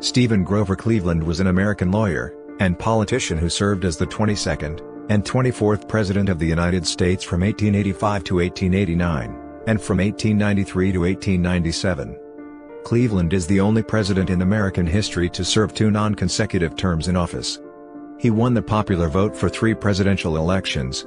Stephen Grover Cleveland was an American lawyer and politician who served as the 22nd and 24th President of the United States from 1885 to 1889, and from 1893 to 1897. Cleveland is the only president in American history to serve 2 non-consecutive terms in office. He won the popular vote for 3 presidential elections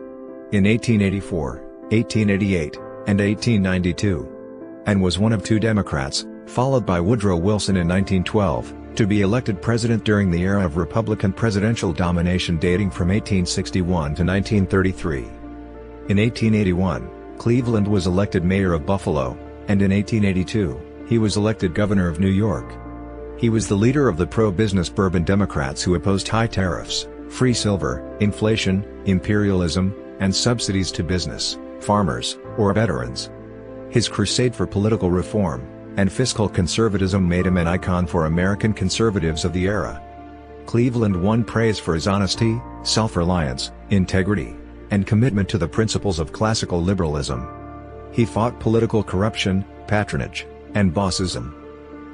in 1884, 1888, and 1892, and was one of 2 Democrats, followed by Woodrow Wilson in 1912, to be elected president during the era of Republican presidential domination dating from 1861 to 1933. In 1881, Cleveland was elected mayor of Buffalo, and in 1882, he was elected governor of New York. He was the leader of the pro-business Bourbon Democrats who opposed high tariffs, free silver, inflation, imperialism, and subsidies to business, farmers, or veterans. His crusade for political reform and fiscal conservatism made him an icon for American conservatives of the era. Cleveland won praise for his honesty, self-reliance, integrity, and commitment to the principles of classical liberalism. He fought political corruption, patronage, and bossism.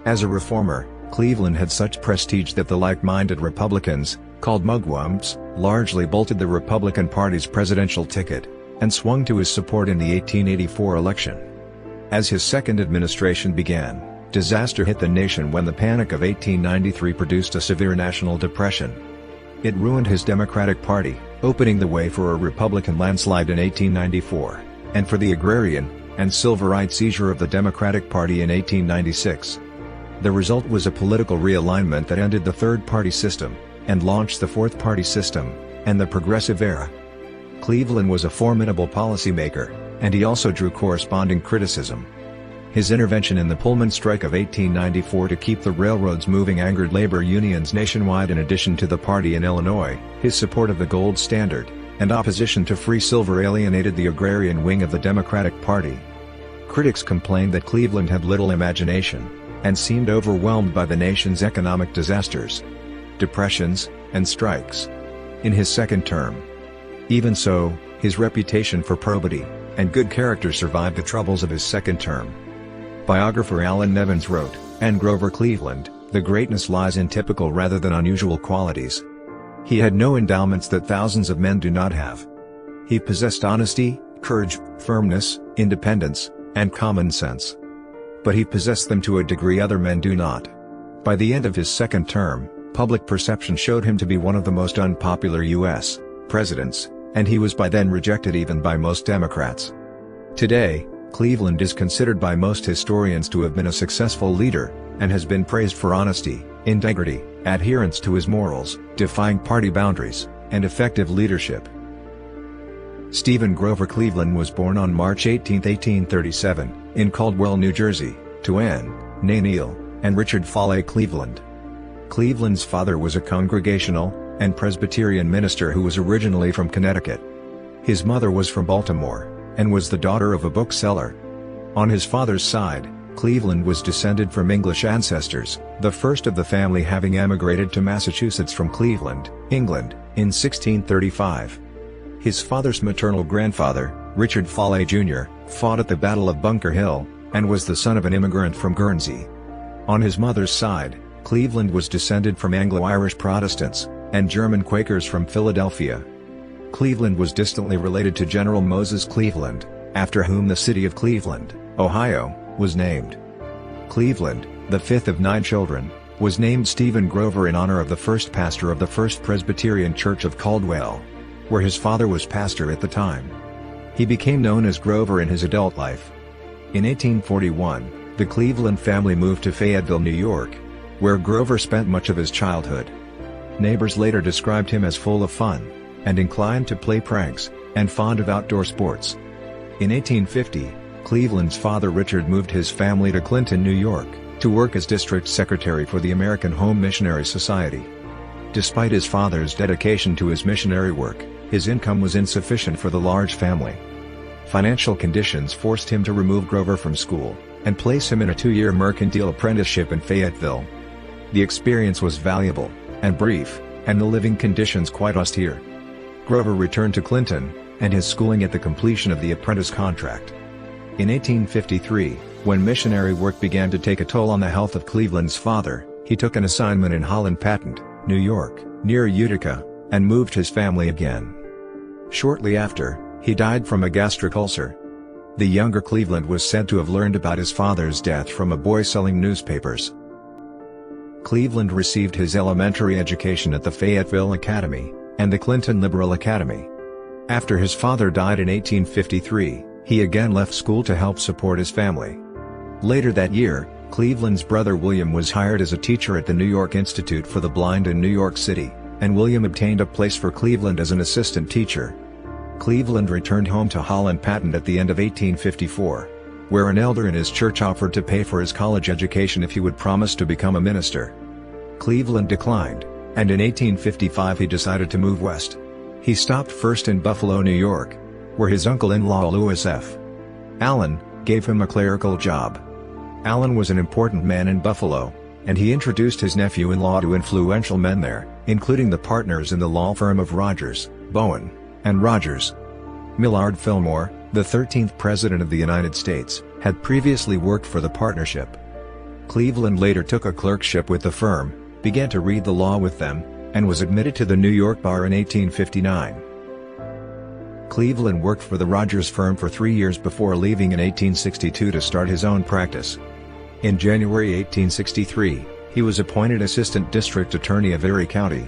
As a reformer, Cleveland had such prestige that the like-minded Republicans, called Mugwumps, largely bolted the Republican Party's presidential ticket and swung to his support in the 1884 election. As his second administration began, disaster hit the nation when the Panic of 1893 produced a severe national depression. It ruined his Democratic Party, opening the way for a Republican landslide in 1894, and for the agrarian and silverite seizure of the Democratic Party in 1896. The result was a political realignment that ended the third-party system, and launched the fourth-party system, and the progressive era. Cleveland was a formidable policymaker, and he also drew corresponding criticism. His intervention in the Pullman strike of 1894 to keep the railroads moving angered labor unions nationwide. In addition to the party in Illinois, his support of the gold standard and opposition to free silver alienated the agrarian wing of the Democratic Party. Critics complained that Cleveland had little imagination and seemed overwhelmed by the nation's economic disasters, depressions, and strikes in his second term. Even so, his reputation for probity and good character survived the troubles of his second term. Biographer Alan Nevins wrote, "And Grover Cleveland, the greatness lies in typical rather than unusual qualities. He had no endowments that thousands of men do not have. He possessed honesty, courage, firmness, independence, and common sense. But he possessed them to a degree other men do not." By the end of his second term, public perception showed him to be one of the most unpopular U.S. presidents, and he was by then rejected even by most Democrats. Today, Cleveland is considered by most historians to have been a successful leader, and has been praised for honesty, integrity, adherence to his morals, defying party boundaries, and effective leadership. Stephen Grover Cleveland was born on March 18, 1837, in Caldwell, New Jersey, to Anne, née Neal, and Richard Foley Cleveland. Cleveland's father was a Congregational and Presbyterian minister who was originally from Connecticut. His mother was from Baltimore, and was the daughter of a bookseller. On his father's side, Cleveland was descended from English ancestors, the first of the family having emigrated to Massachusetts from Cleveland, England, in 1635. His father's maternal grandfather, Richard Foley Jr., fought at the Battle of Bunker Hill, and was the son of an immigrant from Guernsey. On his mother's side, Cleveland was descended from Anglo-Irish Protestants and German Quakers from Philadelphia. Cleveland was distantly related to General Moses Cleveland, after whom the city of Cleveland, Ohio, was named. Cleveland, the fifth of 9 children, was named Stephen Grover in honor of the first pastor of the First Presbyterian Church of Caldwell, where his father was pastor at the time. He became known as Grover in his adult life. In 1841, the Cleveland family moved to Fayetteville, New York, where Grover spent much of his childhood. Neighbors later described him as full of fun, and inclined to play pranks, and fond of outdoor sports. In 1850, Cleveland's father Richard moved his family to Clinton, New York, to work as district secretary for the American Home Missionary Society. Despite his father's dedication to his missionary work, his income was insufficient for the large family. Financial conditions forced him to remove Grover from school, and place him in a 2-year mercantile apprenticeship in Fayetteville. The experience was valuable and brief, and the living conditions quite austere. Grover returned to Clinton, and his schooling at the completion of the apprentice contract. In 1853, when missionary work began to take a toll on the health of Cleveland's father, he took an assignment in Holland Patent, New York, near Utica, and moved his family again. Shortly after, he died from a gastric ulcer. The younger Cleveland was said to have learned about his father's death from a boy selling newspapers. Cleveland received his elementary education at the Fayetteville Academy, and the Clinton Liberal Academy. After his father died in 1853, he again left school to help support his family. Later that year, Cleveland's brother William was hired as a teacher at the New York Institute for the Blind in New York City, and William obtained a place for Cleveland as an assistant teacher. Cleveland returned home to Holland Patent at the end of 1854, where an elder in his church offered to pay for his college education if he would promise to become a minister. Cleveland declined, and in 1855 he decided to move west. He stopped first in Buffalo, New York, where his uncle-in-law Lewis F. Allen gave him a clerical job. Allen was an important man in Buffalo, and he introduced his nephew-in-law to influential men there, including the partners in the law firm of Rogers, Bowen, and Rogers. Millard Fillmore, the 13th President of the United States, had previously worked for the partnership. Cleveland later took a clerkship with the firm, began to read the law with them, and was admitted to the New York bar in 1859. Cleveland worked for the Rogers firm for 3 years before leaving in 1862 to start his own practice. In January 1863, he was appointed Assistant District Attorney of Erie County.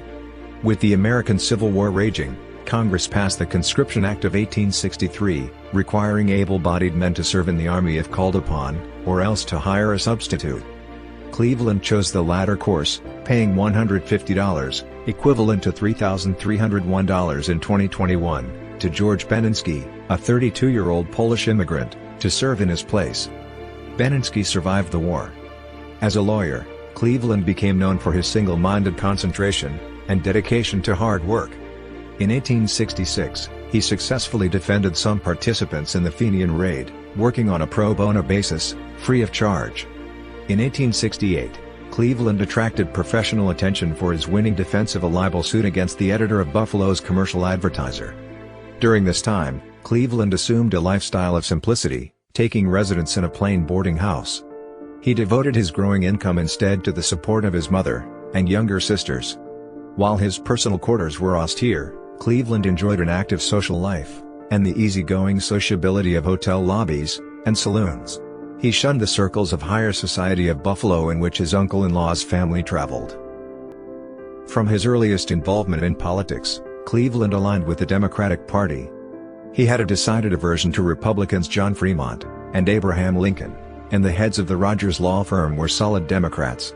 With the American Civil War raging, Congress passed the Conscription Act of 1863, requiring able-bodied men to serve in the Army if called upon, or else to hire a substitute. Cleveland chose the latter course, paying $150, equivalent to $3,301 in 2021, to George Beninsky, a 32-year-old Polish immigrant, to serve in his place. Beninsky survived the war. As a lawyer, Cleveland became known for his single-minded concentration and dedication to hard work. In 1866, he successfully defended some participants in the Fenian raid, working on a pro bono basis, free of charge. In 1868, Cleveland attracted professional attention for his winning defense of a libel suit against the editor of Buffalo's Commercial Advertiser. During this time, Cleveland assumed a lifestyle of simplicity, taking residence in a plain boarding house. He devoted his growing income instead to the support of his mother and younger sisters. While his personal quarters were austere, Cleveland enjoyed an active social life, and the easygoing sociability of hotel lobbies and saloons. He shunned the circles of higher society of Buffalo in which his uncle-in-law's family traveled. From his earliest involvement in politics, Cleveland aligned with the Democratic Party. He had a decided aversion to Republicans John Fremont and Abraham Lincoln, and the heads of the Rogers law firm were solid Democrats.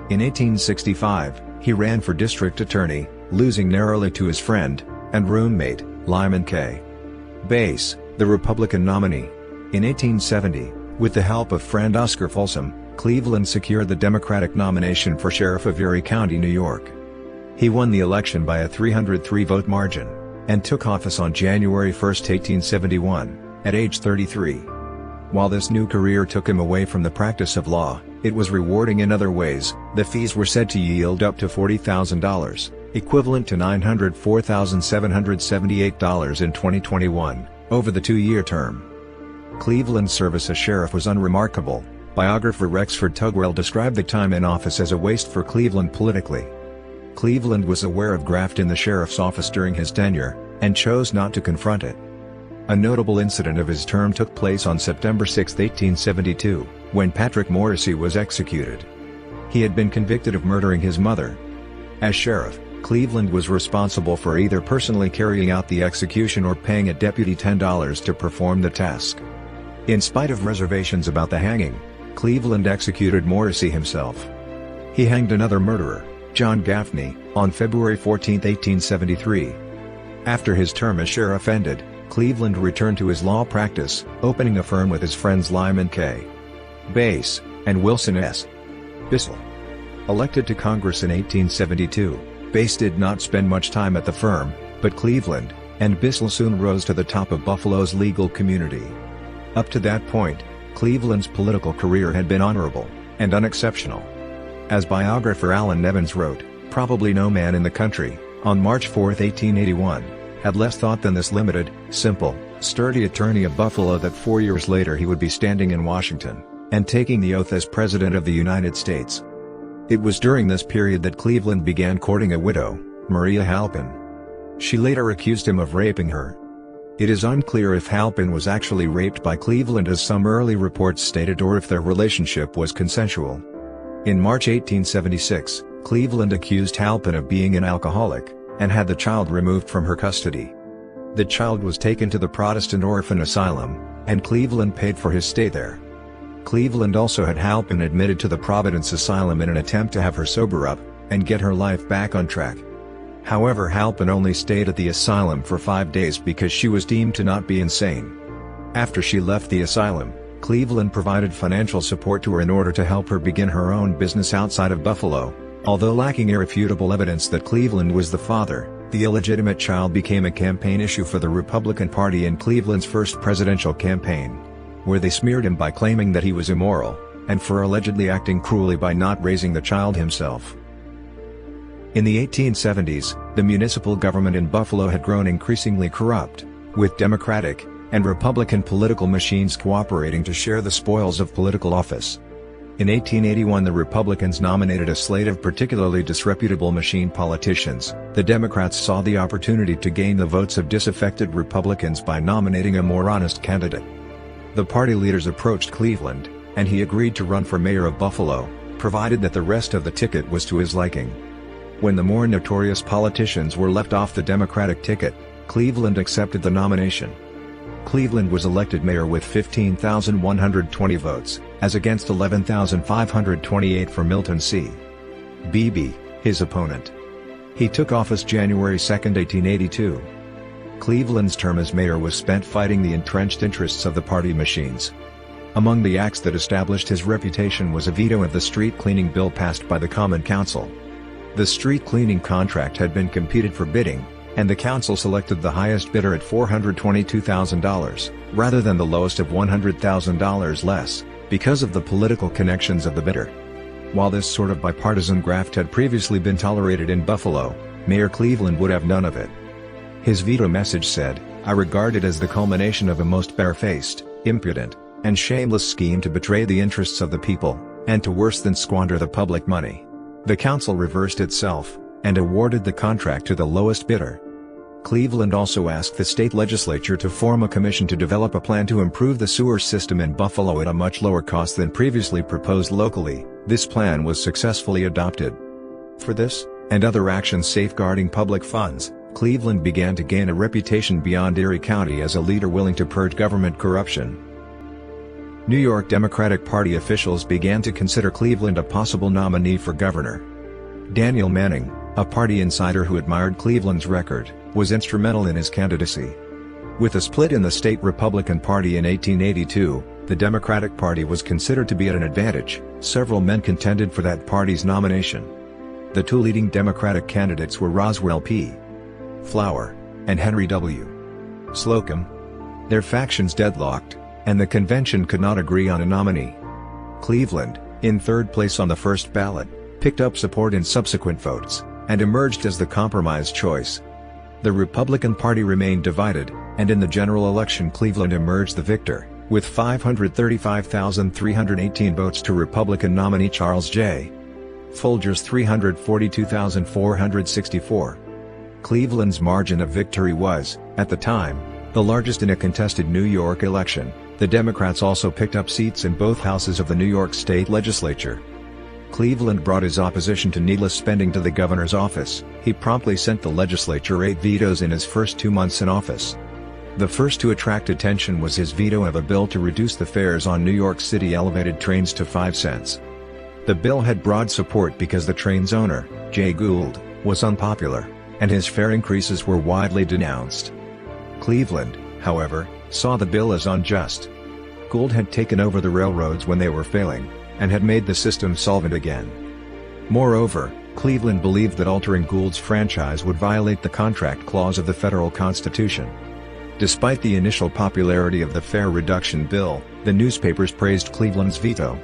In 1865, he ran for district attorney, losing narrowly to his friend and roommate, Lyman K. Bass, the Republican nominee. In 1870, with the help of friend Oscar Folsom, Cleveland secured the Democratic nomination for sheriff of Erie County, New York. He won the election by a 303-vote margin, and took office on January 1, 1871, at age 33. While this new career took him away from the practice of law, it was rewarding in other ways. The fees were said to yield up to $40,000, equivalent to $904,778 in 2021, over the 2-year term. Cleveland's service as sheriff was unremarkable. Biographer Rexford Tugwell described the time in office as a waste for Cleveland politically. Cleveland was aware of graft in the sheriff's office during his tenure, and chose not to confront it. A notable incident of his term took place on September 6, 1872, when Patrick Morrissey was executed. He had been convicted of murdering his mother. As sheriff, Cleveland was responsible for either personally carrying out the execution or paying a deputy $10 to perform the task. In spite of reservations about the hanging, Cleveland executed Morrissey himself. He hanged another murderer, John Gaffney, on February 14, 1873. After his term as sheriff ended, Cleveland returned to his law practice, opening a firm with his friends Lyman K. Bass and Wilson S. Bissell. Elected to Congress in 1872, Bass did not spend much time at the firm, but Cleveland and Bissell soon rose to the top of Buffalo's legal community. Up to that point, Cleveland's political career had been honorable and unexceptional. As biographer Alan Nevins wrote, probably no man in the country, on March 4, 1881, had less thought than this limited, simple, sturdy attorney of Buffalo that 4 years later he would be standing in Washington, and taking the oath as President of the United States. It was during this period that Cleveland began courting a widow, Maria Halpin. She later accused him of raping her. It is unclear if Halpin was actually raped by Cleveland as some early reports stated, or if their relationship was consensual. In March 1876, Cleveland accused Halpin of being an alcoholic, and had the child removed from her custody. The child was taken to the Protestant orphan asylum, and Cleveland paid for his stay there. Cleveland also had Halpin admitted to the Providence Asylum in an attempt to have her sober up, and get her life back on track. However, Halpin only stayed at the asylum for 5 days because she was deemed to not be insane. After she left the asylum, Cleveland provided financial support to her in order to help her begin her own business outside of Buffalo. Although lacking irrefutable evidence that Cleveland was the father, the illegitimate child became a campaign issue for the Republican Party in Cleveland's first presidential campaign, where they smeared him by claiming that he was immoral, and for allegedly acting cruelly by not raising the child himself. In the 1870s, the municipal government in Buffalo had grown increasingly corrupt, with Democratic and Republican political machines cooperating to share the spoils of political office. In 1881, the Republicans nominated a slate of particularly disreputable machine politicians. The Democrats saw the opportunity to gain the votes of disaffected Republicans by nominating a more honest candidate. The party leaders approached Cleveland, and he agreed to run for mayor of Buffalo, provided that the rest of the ticket was to his liking. When the more notorious politicians were left off the Democratic ticket, Cleveland accepted the nomination. Cleveland was elected mayor with 15,120 votes, as against 11,528 for Milton C. Beebe, his opponent. He took office January 2, 1882. Cleveland's term as mayor was spent fighting the entrenched interests of the party machines. Among the acts that established his reputation was a veto of the street cleaning bill passed by the Common Council. The street cleaning contract had been competed for bidding, and the council selected the highest bidder at $422,000, rather than the lowest of $100,000 less, because of the political connections of the bidder. While this sort of bipartisan graft had previously been tolerated in Buffalo, Mayor Cleveland would have none of it. His veto message said, "I regard it as the culmination of a most barefaced, impudent, and shameless scheme to betray the interests of the people, and to worse than squander the public money." The council reversed itself, and awarded the contract to the lowest bidder. Cleveland also asked the state legislature to form a commission to develop a plan to improve the sewer system in Buffalo at a much lower cost than previously proposed locally. This plan was successfully adopted. For this, and other actions safeguarding public funds, Cleveland began to gain a reputation beyond Erie County as a leader willing to purge government corruption. New York Democratic Party officials began to consider Cleveland a possible nominee for governor. Daniel Manning, a party insider who admired Cleveland's record, was instrumental in his candidacy. With a split in the state Republican Party in 1882, the Democratic Party was considered to be at an advantage. Several men contended for that party's nomination. The two leading Democratic candidates were Roswell P. Flower and Henry W. Slocum. Their factions deadlocked, and the convention could not agree on a nominee. Cleveland, in third place on the first ballot, picked up support in subsequent votes, and emerged as the compromise choice. The Republican Party remained divided, and in the general election Cleveland emerged the victor, with 535,318 votes to Republican nominee Charles J. Folger's 342,464. Cleveland's margin of victory was, at the time, the largest in a contested New York election. The Democrats also picked up seats in both houses of the New York State Legislature. Cleveland brought his opposition to needless spending to the governor's office. He promptly sent the legislature 8 vetoes in his first 2 months in office. The first to attract attention was his veto of a bill to reduce the fares on New York City elevated trains to 5 cents. The bill had broad support because the train's owner, Jay Gould, was unpopular, and his fare increases were widely denounced. Cleveland, however, saw the bill as unjust. Gould had taken over the railroads when they were failing, and had made the system solvent again. Moreover, Cleveland believed that altering Gould's franchise would violate the contract clause of the federal constitution. Despite the initial popularity of the fare reduction bill, the newspapers praised Cleveland's veto.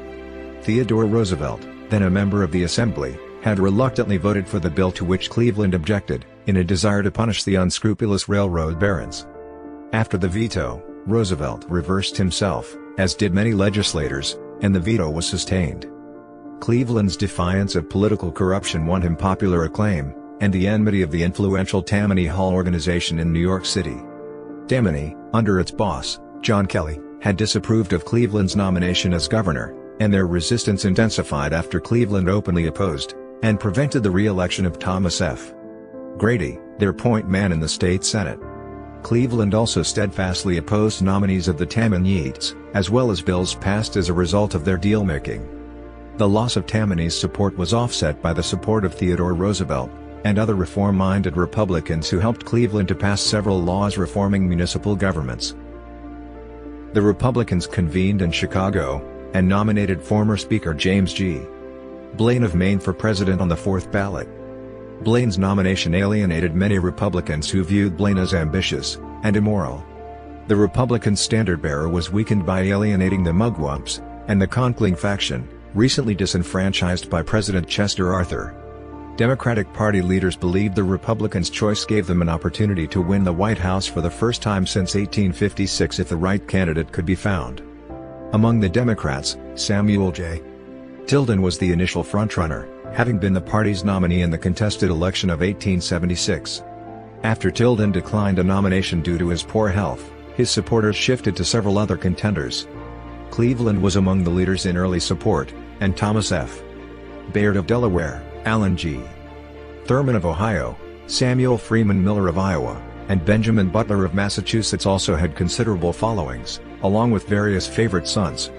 Theodore Roosevelt, then a member of the Assembly, had reluctantly voted for the bill, to which Cleveland objected, in a desire to punish the unscrupulous railroad barons. After the veto, Roosevelt reversed himself, as did many legislators, and the veto was sustained. Cleveland's defiance of political corruption won him popular acclaim, and the enmity of the influential Tammany Hall organization in New York City. Tammany, under its boss, John Kelly, had disapproved of Cleveland's nomination as governor, and their resistance intensified after Cleveland openly opposed and prevented the re-election of Thomas F. Grady, their point man in the state Senate. Cleveland also steadfastly opposed nominees of the Tammanites, as well as bills passed as a result of their deal-making. The loss of Tammany's support was offset by the support of Theodore Roosevelt and other reform-minded Republicans who helped Cleveland to pass several laws reforming municipal governments. The Republicans convened in Chicago and nominated former Speaker James G. Blaine of Maine for president on the fourth ballot. Blaine's nomination alienated many Republicans who viewed Blaine as ambitious and immoral. The Republican standard-bearer was weakened by alienating the Mugwumps and the Conkling faction, recently disenfranchised by President Chester Arthur. Democratic Party leaders believed the Republicans' choice gave them an opportunity to win the White House for the first time since 1856 if the right candidate could be found. Among the Democrats, Samuel J. Tilden was the initial frontrunner, having been the party's nominee in the contested election of 1876. After Tilden declined a nomination due to his poor health, his supporters shifted to several other contenders. Cleveland was among the leaders in early support, and Thomas F. Bayard of Delaware, Allen G. Thurman of Ohio, Samuel Freeman Miller of Iowa, and Benjamin Butler of Massachusetts also had considerable followings, along with various favorite sons.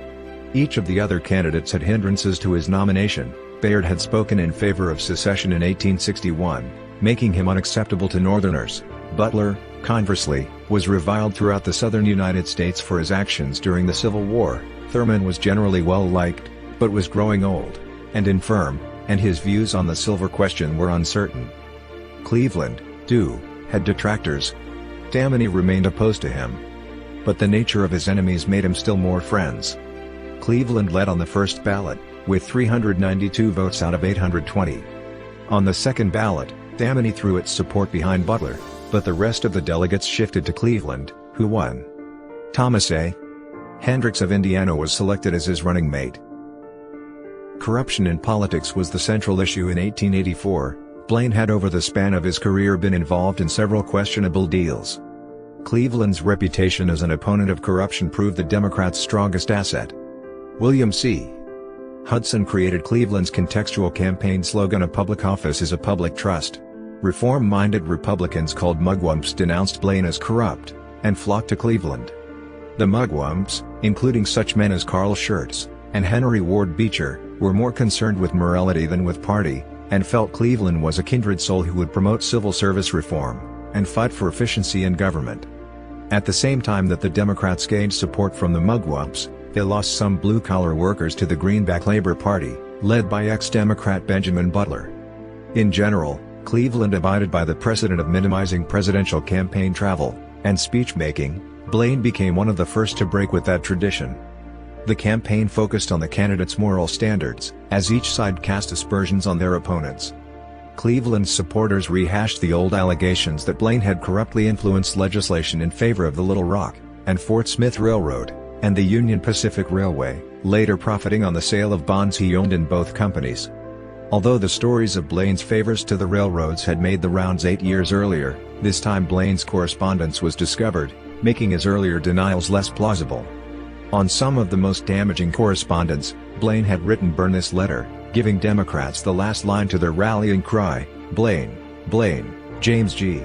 Each of the other candidates had hindrances to his nomination. Bayard had spoken in favor of secession in 1861, making him unacceptable to Northerners. Butler, conversely, was reviled throughout the southern United States for his actions during the Civil War. Thurman was generally well-liked, but was growing old and infirm, and his views on the silver question were uncertain. Cleveland, too, had detractors. Tammany remained opposed to him, but the nature of his enemies made him still more friends. Cleveland led on the first ballot, with 392 votes out of 820. On the second ballot, Tammany threw its support behind Butler, but the rest of the delegates shifted to Cleveland, who won. Thomas A. Hendricks of Indiana was selected as his running mate. Corruption in politics was the central issue in 1884. Blaine had over the span of his career been involved in several questionable deals. Cleveland's reputation as an opponent of corruption proved the Democrats' strongest asset. William C. Hudson created Cleveland's contextual campaign slogan, "A public office is a public trust." Reform-minded Republicans called Mugwumps denounced Blaine as corrupt, and flocked to Cleveland. The Mugwumps, including such men as Carl Schurz and Henry Ward Beecher, were more concerned with morality than with party, and felt Cleveland was a kindred soul who would promote civil service reform and fight for efficiency in government. At the same time that the Democrats gained support from the Mugwumps, they lost some blue-collar workers to the Greenback Labor Party, led by ex-Democrat Benjamin Butler. In general, Cleveland abided by the precedent of minimizing presidential campaign travel and speech-making. Blaine became one of the first to break with that tradition. The campaign focused on the candidates' moral standards, as each side cast aspersions on their opponents. Cleveland's supporters rehashed the old allegations that Blaine had corruptly influenced legislation in favor of the Little Rock and Fort Smith Railroad and the Union Pacific Railway, later profiting on the sale of bonds he owned in both companies. Although the stories of Blaine's favors to the railroads had made the rounds 8 years earlier, this time Blaine's correspondence was discovered, making his earlier denials less plausible. On some of the most damaging correspondence, Blaine had written, "Burn this letter," giving Democrats the last line to their rallying cry, "Blaine, Blaine, James G.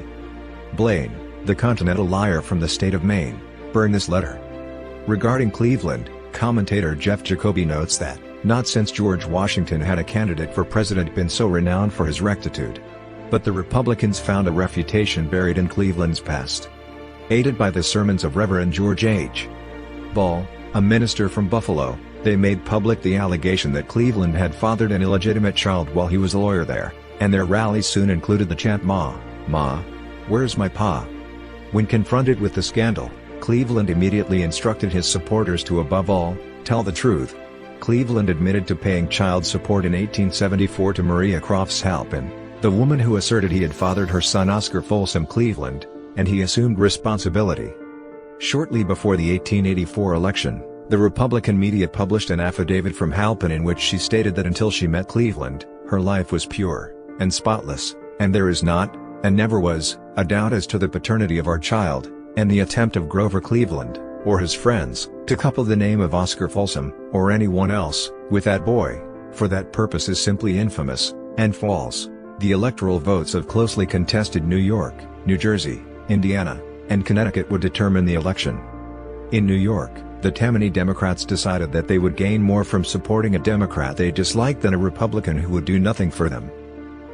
Blaine, the continental liar from the state of Maine, burn this letter." Regarding Cleveland, commentator Jeff Jacoby notes that, not since George Washington had a candidate for president been so renowned for his rectitude. But the Republicans found a reputation buried in Cleveland's past. Aided by the sermons of Reverend George H. Ball, a minister from Buffalo, they made public the allegation that Cleveland had fathered an illegitimate child while he was a lawyer there, and their rallies soon included the chant, "Ma, Ma, where's my pa?" When confronted with the scandal, Cleveland immediately instructed his supporters to, above all, tell the truth. Cleveland admitted to paying child support in 1874 to Maria Crofts Halpin, the woman who asserted he had fathered her son Oscar Folsom Cleveland, and he assumed responsibility. Shortly before the 1884 election, The Republican media published an affidavit from Halpin in which she stated that until she met Cleveland, her life was pure and spotless, and there is not, and never was, a doubt as to the paternity of our child, and the attempt of Grover Cleveland, or his friends, to couple the name of Oscar Folsom, or anyone else, with that boy, for that purpose is simply infamous, and false. The electoral votes of closely contested New York, New Jersey, Indiana, and Connecticut would determine the election. In New York, the Tammany Democrats decided that they would gain more from supporting a Democrat they disliked than a Republican who would do nothing for them.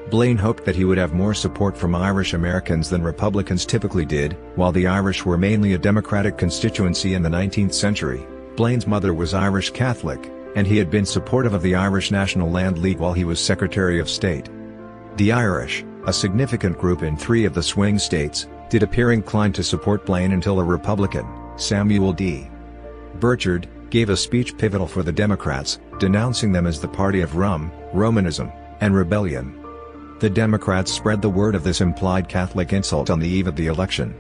Blaine hoped that he would have more support from Irish Americans than Republicans typically did. While the Irish were mainly a Democratic constituency in the 19th century, Blaine's mother was Irish Catholic, and he had been supportive of the Irish National Land League while he was Secretary of State. The Irish, a significant group in 3 of the swing states, did appear inclined to support Blaine until a Republican, Samuel D. Burchard, gave a speech pivotal for the Democrats, denouncing them as the party of rum, Romanism, and rebellion. The Democrats spread the word of this implied Catholic insult on the eve of the election.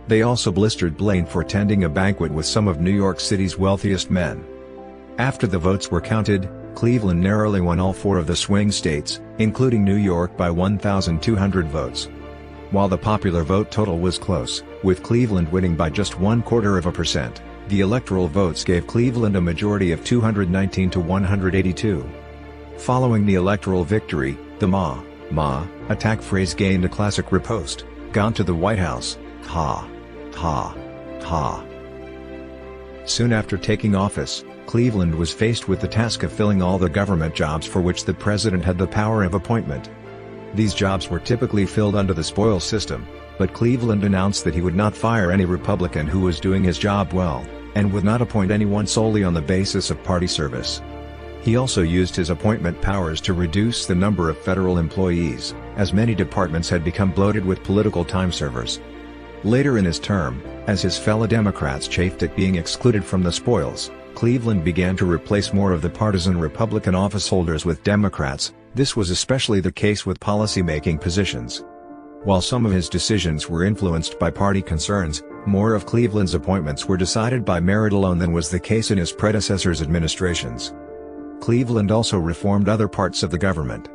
They also blistered Blaine for attending a banquet with some of New York City's wealthiest men. After the votes were counted, Cleveland narrowly won all 4 of the swing states, including New York by 1,200 votes. While the popular vote total was close, with Cleveland winning by just 1/4%, the electoral votes gave Cleveland a majority of 219 to 182. Following the electoral victory, the Ma attack phrase gained a classic riposte, "Gone to the White House, ha, ha, ha." Soon after taking office, Cleveland was faced with the task of filling all the government jobs for which the president had the power of appointment. These jobs were typically filled under the spoils system, but Cleveland announced that he would not fire any Republican who was doing his job well, and would not appoint anyone solely on the basis of party service. He also used his appointment powers to reduce the number of federal employees, as many departments had become bloated with political time servers. Later in his term, as his fellow Democrats chafed at being excluded from the spoils, Cleveland began to replace more of the partisan Republican officeholders with Democrats. This was especially the case with policy-making positions. While some of his decisions were influenced by party concerns, more of Cleveland's appointments were decided by merit alone than was the case in his predecessors' administrations. Cleveland also reformed other parts of the government.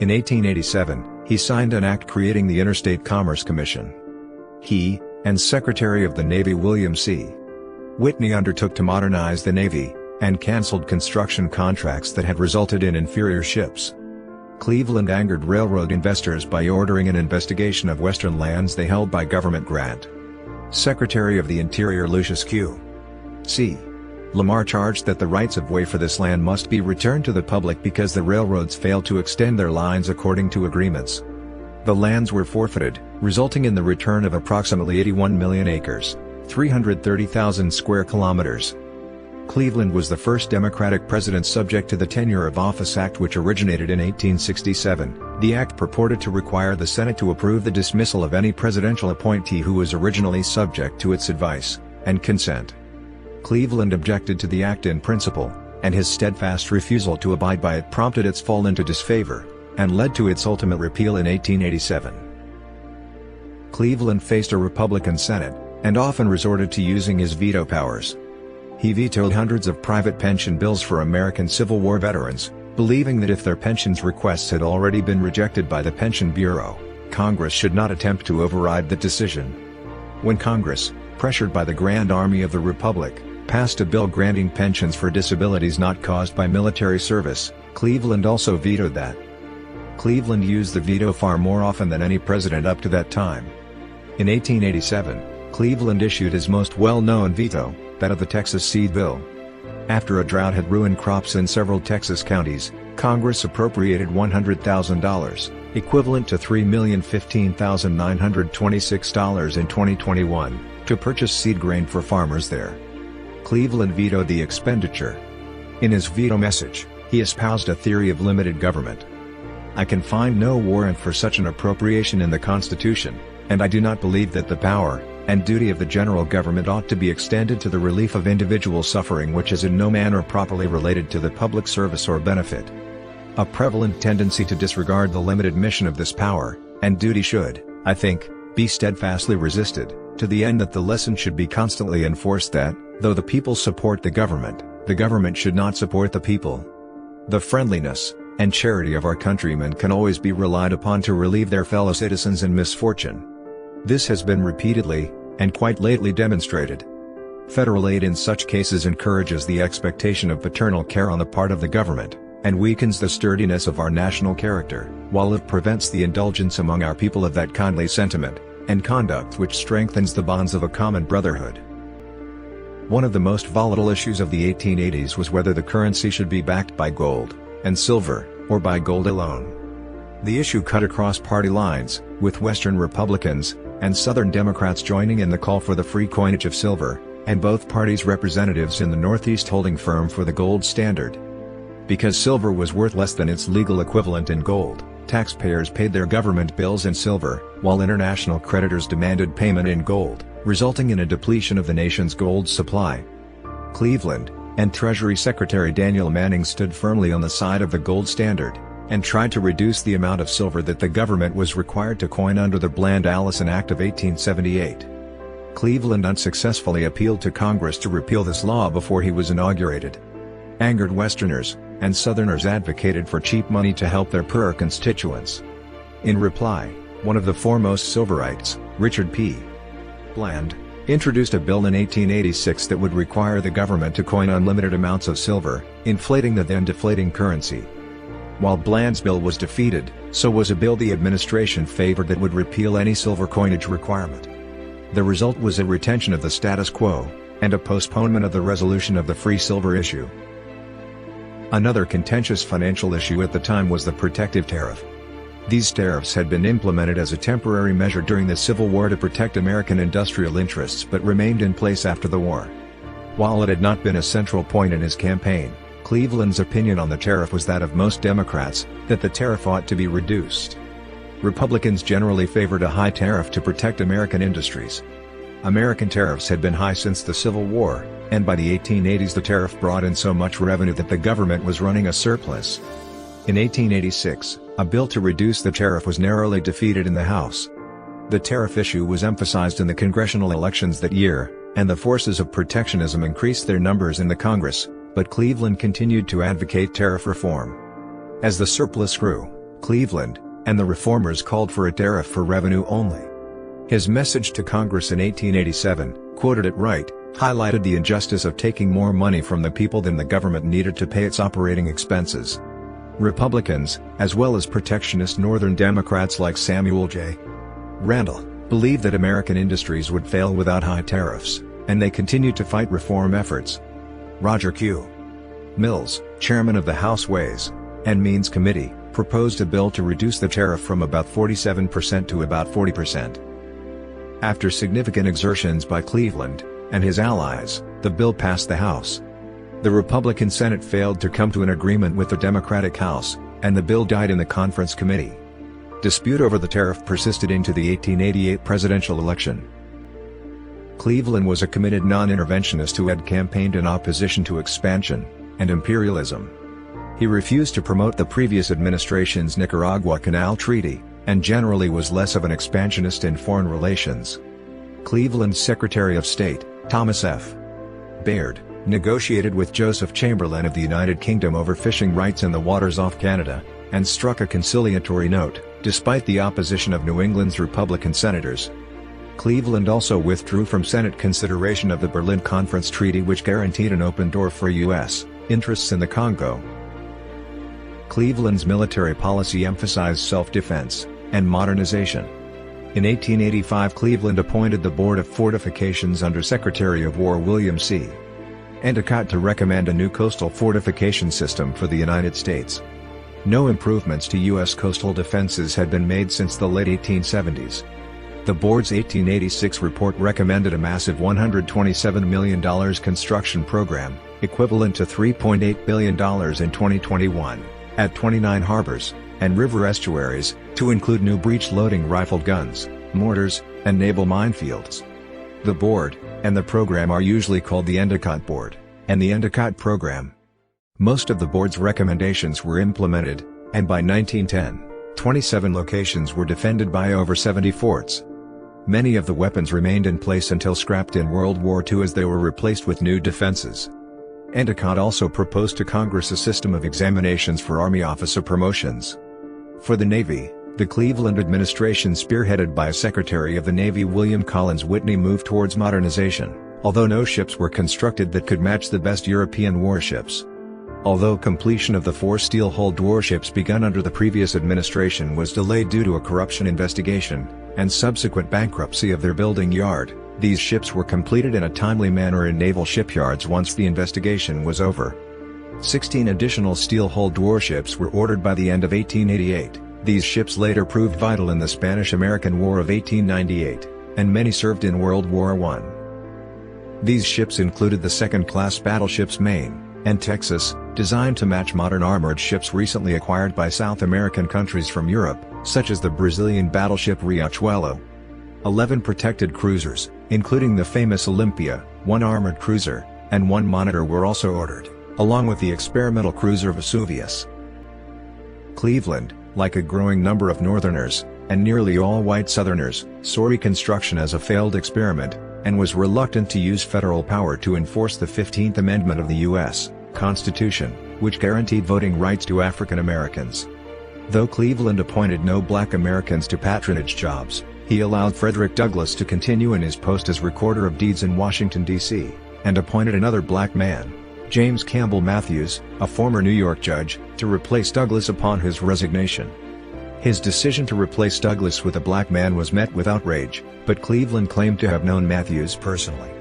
In 1887, he signed an act creating the Interstate Commerce Commission. He, and Secretary of the Navy William C. Whitney undertook to modernize the Navy, and canceled construction contracts that had resulted in inferior ships. Cleveland angered railroad investors by ordering an investigation of western lands they held by government grant. Secretary of the Interior Lucius Q. C. Lamar charged that the rights of way for this land must be returned to the public because the railroads failed to extend their lines according to agreements. The lands were forfeited, resulting in the return of approximately 81 million acres, 330,000 square kilometers. Cleveland was the first Democratic president subject to the Tenure of Office Act, which originated in 1867. The act purported to require the Senate to approve the dismissal of any presidential appointee who was originally subject to its advice and consent. Cleveland objected to the act in principle, and his steadfast refusal to abide by it prompted its fall into disfavor, and led to its ultimate repeal in 1887. Cleveland faced a Republican Senate, and often resorted to using his veto powers. He vetoed hundreds of private pension bills for American Civil War veterans, believing that if their pensions requests had already been rejected by the Pension Bureau, Congress should not attempt to override that decision. When Congress, pressured by the Grand Army of the Republic, passed a bill granting pensions for disabilities not caused by military service, Cleveland also vetoed that. Cleveland used the veto far more often than any president up to that time. In 1887, Cleveland issued his most well-known veto, that of the Texas Seed Bill. After a drought had ruined crops in several Texas counties, Congress appropriated $100,000, equivalent to $3,015,926 in 2021, to purchase seed grain for farmers there. Cleveland vetoed the expenditure. In his veto message, he espoused a theory of limited government. "I can find no warrant for such an appropriation in the Constitution, and I do not believe that the power and duty of the general government ought to be extended to the relief of individual suffering which is in no manner properly related to the public service or benefit. A prevalent tendency to disregard the limited mission of this power and duty should, I think, be steadfastly resisted, to the end that the lesson should be constantly enforced that, though the people support the government should not support the people. The friendliness and charity of our countrymen can always be relied upon to relieve their fellow citizens in misfortune. This has been repeatedly, and quite lately demonstrated. Federal aid in such cases encourages the expectation of paternal care on the part of the government, and weakens the sturdiness of our national character, while it prevents the indulgence among our people of that kindly sentiment and conduct which strengthens the bonds of a common brotherhood. One of the most volatile issues of the 1880s was whether the currency should be backed by gold and silver, or by gold alone. The issue cut across party lines, with Western Republicans and Southern Democrats joining in the call for the free coinage of silver, and both parties' representatives in the Northeast holding firm for the gold standard. Because silver was worth less than its legal equivalent in gold, taxpayers paid their government bills in silver, while international creditors demanded payment in gold, resulting in a depletion of the nation's gold supply. Cleveland and Treasury Secretary Daniel Manning stood firmly on the side of the gold standard, and tried to reduce the amount of silver that the government was required to coin under the Bland-Allison Act of 1878. Cleveland unsuccessfully appealed to Congress to repeal this law before he was inaugurated. Angered Westerners and Southerners advocated for cheap money to help their poorer constituents. In reply, one of the foremost silverites, Richard P. Bland, introduced a bill in 1886 that would require the government to coin unlimited amounts of silver, inflating the then deflating currency. While Bland's bill was defeated, so was a bill the administration favored that would repeal any silver coinage requirement. The result was a retention of the status quo, and a postponement of the resolution of the free silver issue. Another contentious financial issue at the time was the protective tariff. These tariffs had been implemented as a temporary measure during the Civil War to protect American industrial interests but remained in place after the war. While it had not been a central point in his campaign, Cleveland's opinion on the tariff was that of most Democrats, that the tariff ought to be reduced. Republicans generally favored a high tariff to protect American industries. American tariffs had been high since the Civil War, and by the 1880s the tariff brought in so much revenue that the government was running a surplus. In 1886, a bill to reduce the tariff was narrowly defeated in the House. The tariff issue was emphasized in the congressional elections that year, and the forces of protectionism increased their numbers in the Congress, but Cleveland continued to advocate tariff reform. As the surplus grew, Cleveland and the reformers called for a tariff for revenue only. His message to Congress in 1887, quoted at Wright, highlighted the injustice of taking more money from the people than the government needed to pay its operating expenses. Republicans, as well as protectionist Northern Democrats like Samuel J. Randall, believed that American industries would fail without high tariffs, and they continued to fight reform efforts. Roger Q. Mills, chairman of the House Ways and Means Committee, proposed a bill to reduce the tariff from about 47% to about 40%. After significant exertions by Cleveland and his allies, the bill passed the House. The Republican Senate failed to come to an agreement with the Democratic House, and the bill died in the conference committee. Dispute over the tariff persisted into the 1888 presidential election. Cleveland was a committed non-interventionist who had campaigned in opposition to expansion and imperialism. He refused to promote the previous administration's Nicaragua Canal Treaty, and generally was less of an expansionist in foreign relations. Cleveland's Secretary of State, Thomas F. Baird, negotiated with Joseph Chamberlain of the United Kingdom over fishing rights in the waters off Canada, and struck a conciliatory note, despite the opposition of New England's Republican senators. Cleveland also withdrew from Senate consideration of the Berlin Conference Treaty, which guaranteed an open door for U.S. interests in the Congo. Cleveland's military policy emphasized self-defense and modernization. In 1885, Cleveland appointed the Board of Fortifications under Secretary of War William C. Endicott to recommend a new coastal fortification system for the United States. No improvements to U.S. coastal defenses had been made since the late 1870s. The board's 1886 report recommended a massive $127 million construction program, equivalent to $3.8 billion in 2021, at 29 harbors and river estuaries, to include new breech-loading rifled guns, mortars, and naval minefields. The board and the program are usually called the Endicott Board and the Endicott Program. Most of the board's recommendations were implemented, and by 1910, 27 locations were defended by over 70 forts. Many of the weapons remained in place until scrapped in World War II as they were replaced with new defenses. Endicott also proposed to Congress a system of examinations for Army officer promotions. For the Navy, the Cleveland administration, spearheaded by Secretary of the Navy William Collins Whitney, moved towards modernization, although no ships were constructed that could match the best European warships. Although completion of the 4 steel-hulled warships begun under the previous administration was delayed due to a corruption investigation, and subsequent bankruptcy of their building yard, these ships were completed in a timely manner in naval shipyards once the investigation was over. 16 additional steel-hulled warships were ordered by the end of 1888. These ships later proved vital in the Spanish-American War of 1898, and many served in World War I. These ships included the second-class battleships Maine and Texas, designed to match modern armored ships recently acquired by South American countries from Europe, such as the Brazilian battleship Riachuelo. 11 protected cruisers, including the famous Olympia, 1 armored cruiser, and 1 monitor were also ordered, along with the experimental cruiser Vesuvius. Cleveland, like a growing number of Northerners, and nearly all white Southerners, saw Reconstruction as a failed experiment, and was reluctant to use federal power to enforce the 15th Amendment of the U.S. Constitution, which guaranteed voting rights to African Americans. Though Cleveland appointed no black Americans to patronage jobs, he allowed Frederick Douglass to continue in his post as Recorder of Deeds in Washington, D.C., and appointed another black man, James Campbell Matthews, a former New York judge, to replace Douglass upon his resignation. His decision to replace Douglass with a black man was met with outrage, but Cleveland claimed to have known Matthews personally.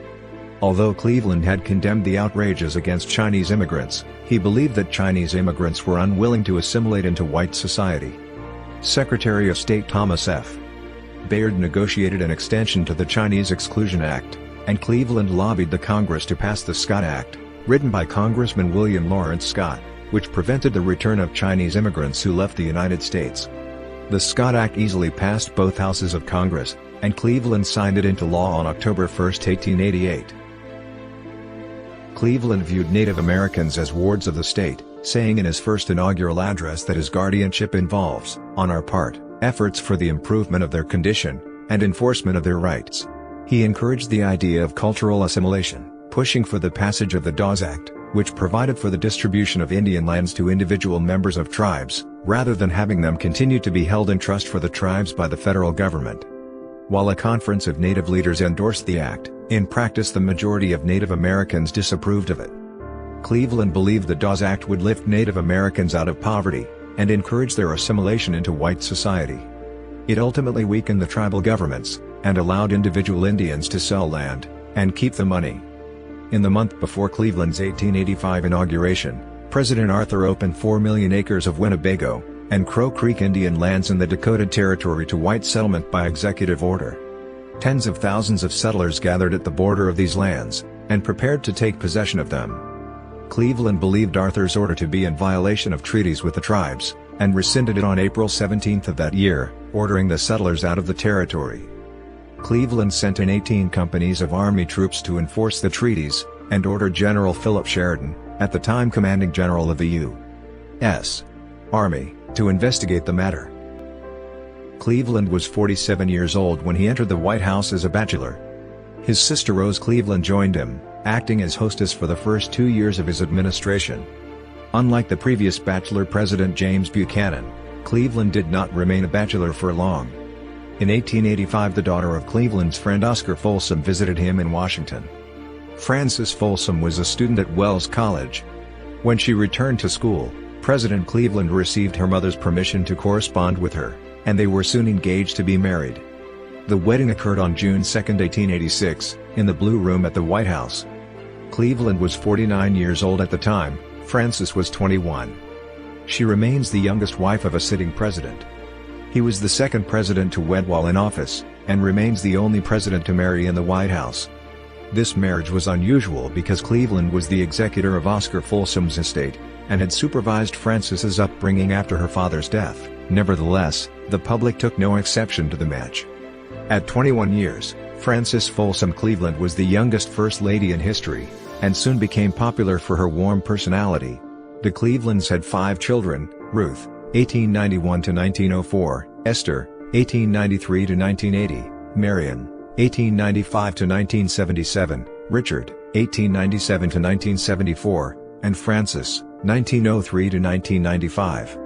Although Cleveland had condemned the outrages against Chinese immigrants, he believed that Chinese immigrants were unwilling to assimilate into white society. Secretary of State Thomas F. Bayard negotiated an extension to the Chinese Exclusion Act, and Cleveland lobbied the Congress to pass the Scott Act, written by Congressman William Lawrence Scott, which prevented the return of Chinese immigrants who left the United States. The Scott Act easily passed both houses of Congress, and Cleveland signed it into law on October 1, 1888. Cleveland viewed Native Americans as wards of the state, saying in his first inaugural address that his guardianship involves, on our part, efforts for the improvement of their condition, and enforcement of their rights. He encouraged the idea of cultural assimilation, pushing for the passage of the Dawes Act, which provided for the distribution of Indian lands to individual members of tribes, rather than having them continue to be held in trust for the tribes by the federal government. While a conference of Native leaders endorsed the act, in practice the majority of Native Americans disapproved of it. Cleveland believed the Dawes Act would lift Native Americans out of poverty, and encourage their assimilation into white society. It ultimately weakened the tribal governments, and allowed individual Indians to sell land, and keep the money. In the month before Cleveland's 1885 inauguration, President Arthur opened 4 million acres of Winnebago and Crow Creek Indian lands in the Dakota Territory to white settlement by executive order. Tens of thousands of settlers gathered at the border of these lands, and prepared to take possession of them. Cleveland believed Arthur's order to be in violation of treaties with the tribes, and rescinded it on April 17 of that year, ordering the settlers out of the territory. Cleveland sent in 18 companies of Army troops to enforce the treaties, and ordered General Philip Sheridan, at the time commanding general of the U.S. Army, to investigate the matter. Cleveland was 47 years old when he entered the White House as a bachelor. His sister Rose Cleveland joined him, acting as hostess for the first 2 years of his administration. Unlike the previous bachelor President James Buchanan, Cleveland did not remain a bachelor for long. In 1885 the daughter of Cleveland's friend Oscar Folsom visited him in Washington. Frances Folsom was a student at Wells College. When she returned to school, President Cleveland received her mother's permission to correspond with her, and they were soon engaged to be married. The wedding occurred on June 2, 1886, in the Blue Room at the White House. Cleveland was 49 years old at the time, Frances was 21. She remains the youngest wife of a sitting president. He was the second president to wed while in office, and remains the only president to marry in the White House. This marriage was unusual because Cleveland was the executor of Oscar Folsom's estate, and had supervised Frances's upbringing after her father's death. Nevertheless, the public took no exception to the match. At 21 years, Frances Folsom Cleveland was the youngest First Lady in history, and soon became popular for her warm personality. The Clevelands had 5 children: Ruth, 1891 to 1904, Esther, 1893 to 1980, Marion, 1895 to 1977, Richard, 1897 to 1974, and Francis, 1903 to 1995.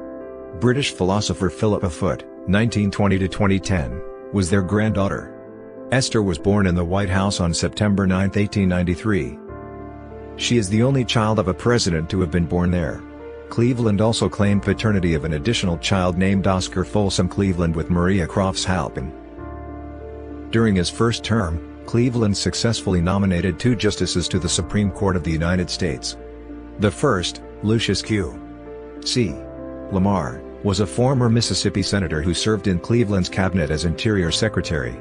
British philosopher Philippa Foot, 1920 to 2010, was their granddaughter. Esther was born in the White House on September 9, 1893. She is the only child of a president to have been born there. Cleveland also claimed paternity of an additional child named Oscar Folsom Cleveland with Maria Crofts Halpin. During his first term, Cleveland successfully nominated 2 justices to the Supreme Court of the United States. The first, Lucius Q. C. Lamar, was a former Mississippi senator who served in Cleveland's cabinet as Interior Secretary.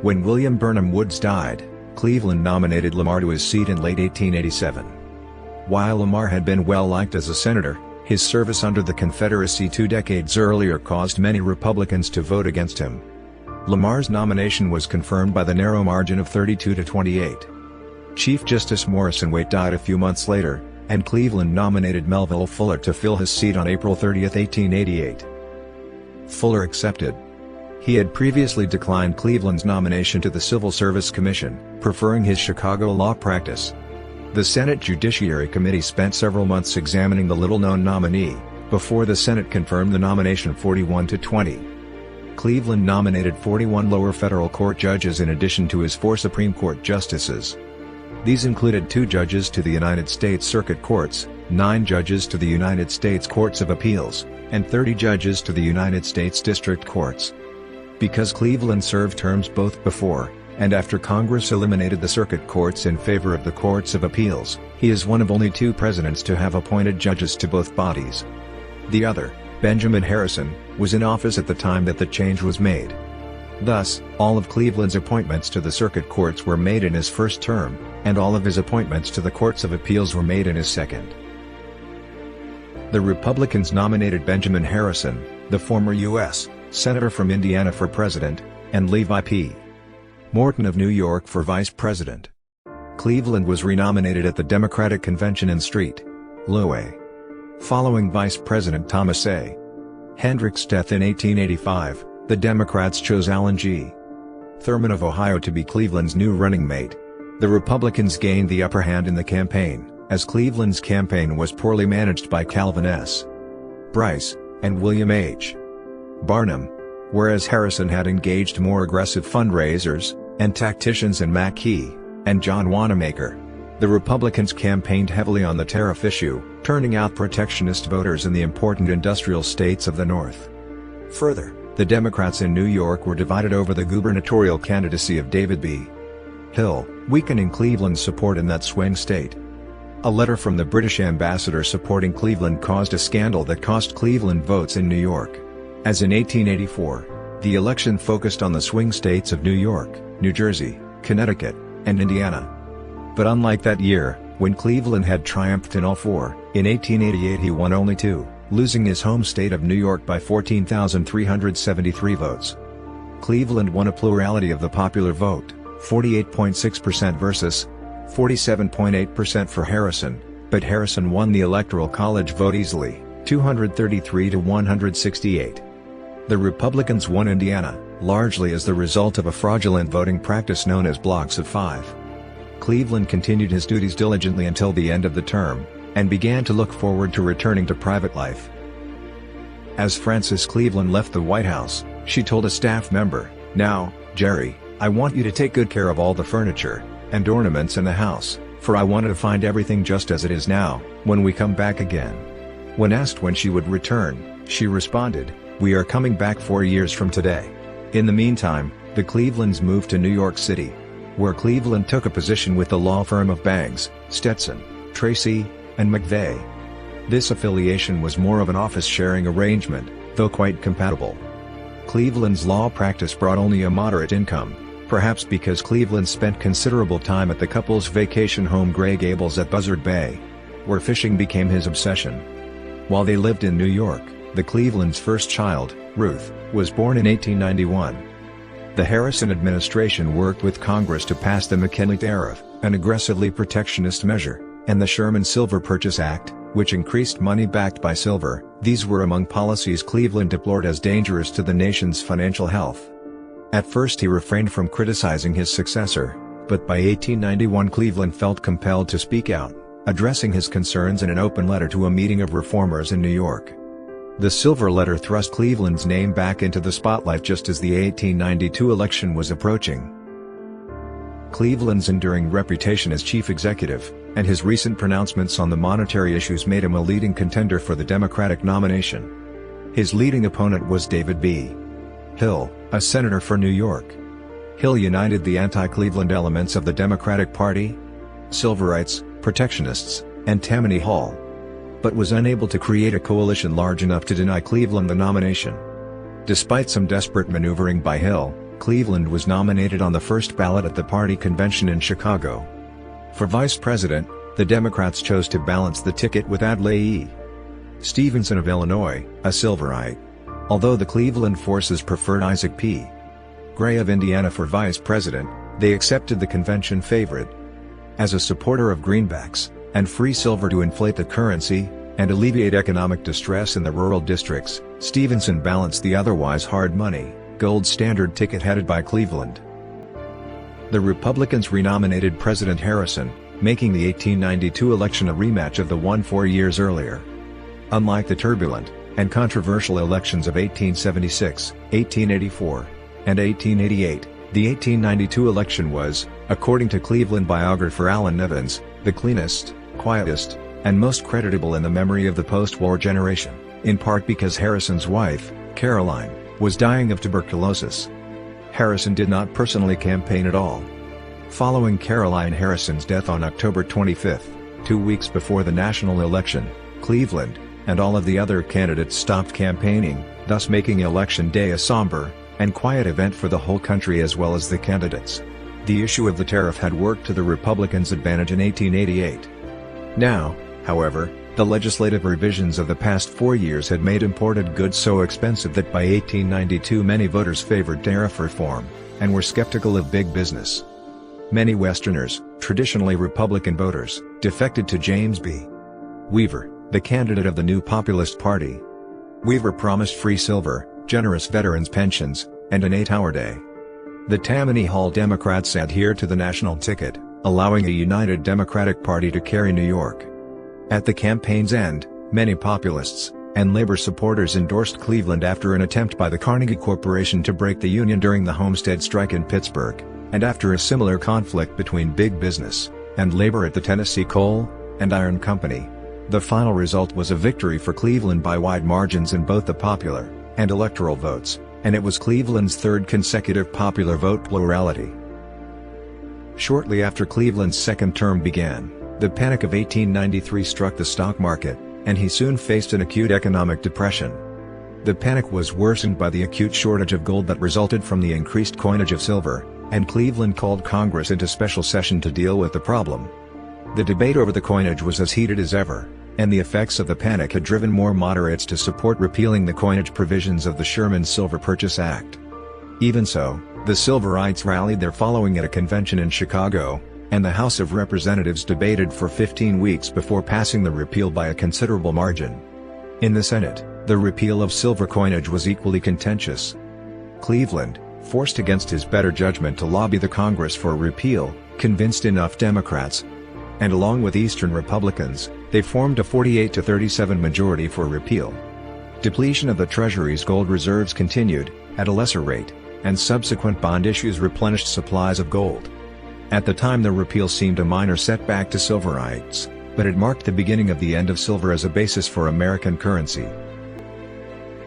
When William Burnham Woods died, Cleveland nominated Lamar to his seat in late 1887. While Lamar had been well liked as a senator, his service under the Confederacy 2 decades earlier caused many Republicans to vote against him. Lamar's nomination was confirmed by the narrow margin of 32 to 28. Chief Justice Morrison Waite died a few months later, and Cleveland nominated Melville Fuller to fill his seat on April 30, 1888. Fuller accepted. He had previously declined Cleveland's nomination to the Civil Service Commission, preferring his Chicago law practice. The Senate Judiciary Committee spent several months examining the little-known nominee, before the Senate confirmed the nomination 41 to 20. Cleveland nominated 41 lower federal court judges in addition to his 4 Supreme Court justices. These included 2 judges to the United States Circuit Courts, 9 judges to the United States Courts of Appeals, and 30 judges to the United States District Courts. Because Cleveland served terms both before and after Congress eliminated the circuit courts in favor of the Courts of Appeals, he is one of only 2 presidents to have appointed judges to both bodies. The other, Benjamin Harrison, was in office at the time that the change was made. Thus, all of Cleveland's appointments to the circuit courts were made in his first term, and all of his appointments to the Courts of Appeals were made in his second. The Republicans nominated Benjamin Harrison, the former U.S. Senator from Indiana for president, and Levi P. Morton of New York for vice president. Cleveland was renominated at the Democratic Convention in St. Louis. Following Vice President Thomas A. Hendricks' death in 1885, the Democrats chose Allen G. Thurman of Ohio to be Cleveland's new running mate. The Republicans gained the upper hand in the campaign, as Cleveland's campaign was poorly managed by Calvin S. Bryce and William H. Barnum, whereas Harrison had engaged more aggressive fundraisers and tacticians in Mackey and John Wanamaker. The Republicans campaigned heavily on the tariff issue, turning out protectionist voters in the important industrial states of the North. Further, the Democrats in New York were divided over the gubernatorial candidacy of David B. Hill, weakening Cleveland's support in that swing state. A letter from the British ambassador supporting Cleveland caused a scandal that cost Cleveland votes in New York. As in 1884, the election focused on the swing states of New York, New Jersey, Connecticut, and Indiana. But unlike that year, when Cleveland had triumphed in all 4, in 1888 he won only 2, losing his home state of New York by 14,373 votes. Cleveland won a plurality of the popular vote, 48.6% versus 47.8% for Harrison, but Harrison won the Electoral College vote easily, 233 to 168. The Republicans won Indiana, largely as the result of a fraudulent voting practice known as blocks of 5. Cleveland continued his duties diligently until the end of the term, and began to look forward to returning to private life. As Frances Cleveland left the White House, she told a staff member, "Now, Jerry, I want you to take good care of all the furniture and ornaments in the house, for I want to find everything just as it is now, when we come back again." When asked when she would return, she responded, "We are coming back 4 years from today." In the meantime, the Clevelands moved to New York City, where Cleveland took a position with the law firm of Bangs, Stetson, Tracy, and McVeigh. This affiliation was more of an office-sharing arrangement, though quite compatible. Cleveland's law practice brought only a moderate income, perhaps because Cleveland spent considerable time at the couple's vacation home Gray Gables at Buzzard Bay, where fishing became his obsession. While they lived in New York, the Clevelands' first child, Ruth, was born in 1891. The Harrison administration worked with Congress to pass the McKinley Tariff, an aggressively protectionist measure, and the Sherman Silver Purchase Act, which increased money backed by silver. These were among policies Cleveland deplored as dangerous to the nation's financial health. At first he refrained from criticizing his successor, but by 1891 Cleveland felt compelled to speak out, addressing his concerns in an open letter to a meeting of reformers in New York. The Silver Letter thrust Cleveland's name back into the spotlight just as the 1892 election was approaching. Cleveland's enduring reputation as chief executive, and his recent pronouncements on the monetary issues made him a leading contender for the Democratic nomination. His leading opponent was David B. Hill, a senator for New York. Hill united the anti-Cleveland elements of the Democratic Party, silverites, protectionists, and Tammany Hall, but was unable to create a coalition large enough to deny Cleveland the nomination. Despite some desperate maneuvering by Hill, Cleveland was nominated on the first ballot at the party convention in Chicago. For vice president, the Democrats chose to balance the ticket with Adlai E. Stevenson of Illinois, a silverite. Although the Cleveland forces preferred Isaac P. Gray of Indiana for vice president, they accepted the convention favorite. As a supporter of greenbacks, and free silver to inflate the currency, and alleviate economic distress in the rural districts, Stevenson balanced the otherwise hard money, gold standard ticket headed by Cleveland. The Republicans renominated President Harrison, making the 1892 election a rematch of the one 4 years earlier. Unlike the turbulent and controversial elections of 1876, 1884, and 1888, the 1892 election was, according to Cleveland biographer Allen Nevins, the cleanest, quietest, and most creditable in the memory of the post-war generation, in part because Harrison's wife, Caroline, was dying of tuberculosis. Harrison did not personally campaign at all. Following Caroline Harrison's death on October 25, 2 weeks before the national election, Cleveland, and all of the other candidates stopped campaigning, thus making Election Day a somber and quiet event for the whole country as well as the candidates. The issue of the tariff had worked to the Republicans' advantage in 1888. Now, however, the legislative revisions of the past 4 years had made imported goods so expensive that by 1892 many voters favored tariff reform, and were skeptical of big business. Many Westerners, traditionally Republican voters, defected to James B. Weaver, the candidate of the new Populist Party. Weaver promised free silver, generous veterans' pensions, and an 8-hour day. The Tammany Hall Democrats adhered to the national ticket, allowing a united Democratic Party to carry New York. At the campaign's end, many populists and labor supporters endorsed Cleveland after an attempt by the Carnegie Corporation to break the Union during the Homestead strike in Pittsburgh, and after a similar conflict between big business and labor at the Tennessee Coal and Iron Company. The final result was a victory for Cleveland by wide margins in both the popular and electoral votes, and it was Cleveland's third consecutive popular vote plurality. Shortly after Cleveland's second term began, the Panic of 1893 struck the stock market, and he soon faced an acute economic depression. The panic was worsened by the acute shortage of gold that resulted from the increased coinage of silver, and Cleveland called Congress into special session to deal with the problem. The debate over the coinage was as heated as ever, and the effects of the panic had driven more moderates to support repealing the coinage provisions of the Sherman Silver Purchase Act. Even so, the Silverites rallied their following at a convention in Chicago, and the House of Representatives debated for 15 weeks before passing the repeal by a considerable margin. In the Senate, the repeal of silver coinage was equally contentious. Cleveland, forced against his better judgment to lobby the Congress for a repeal, convinced enough Democrats, and along with Eastern Republicans, they formed a 48-37 majority for repeal. Depletion of the Treasury's gold reserves continued, at a lesser rate, and subsequent bond issues replenished supplies of gold. At the time the repeal seemed a minor setback to silverites, but it marked the beginning of the end of silver as a basis for American currency.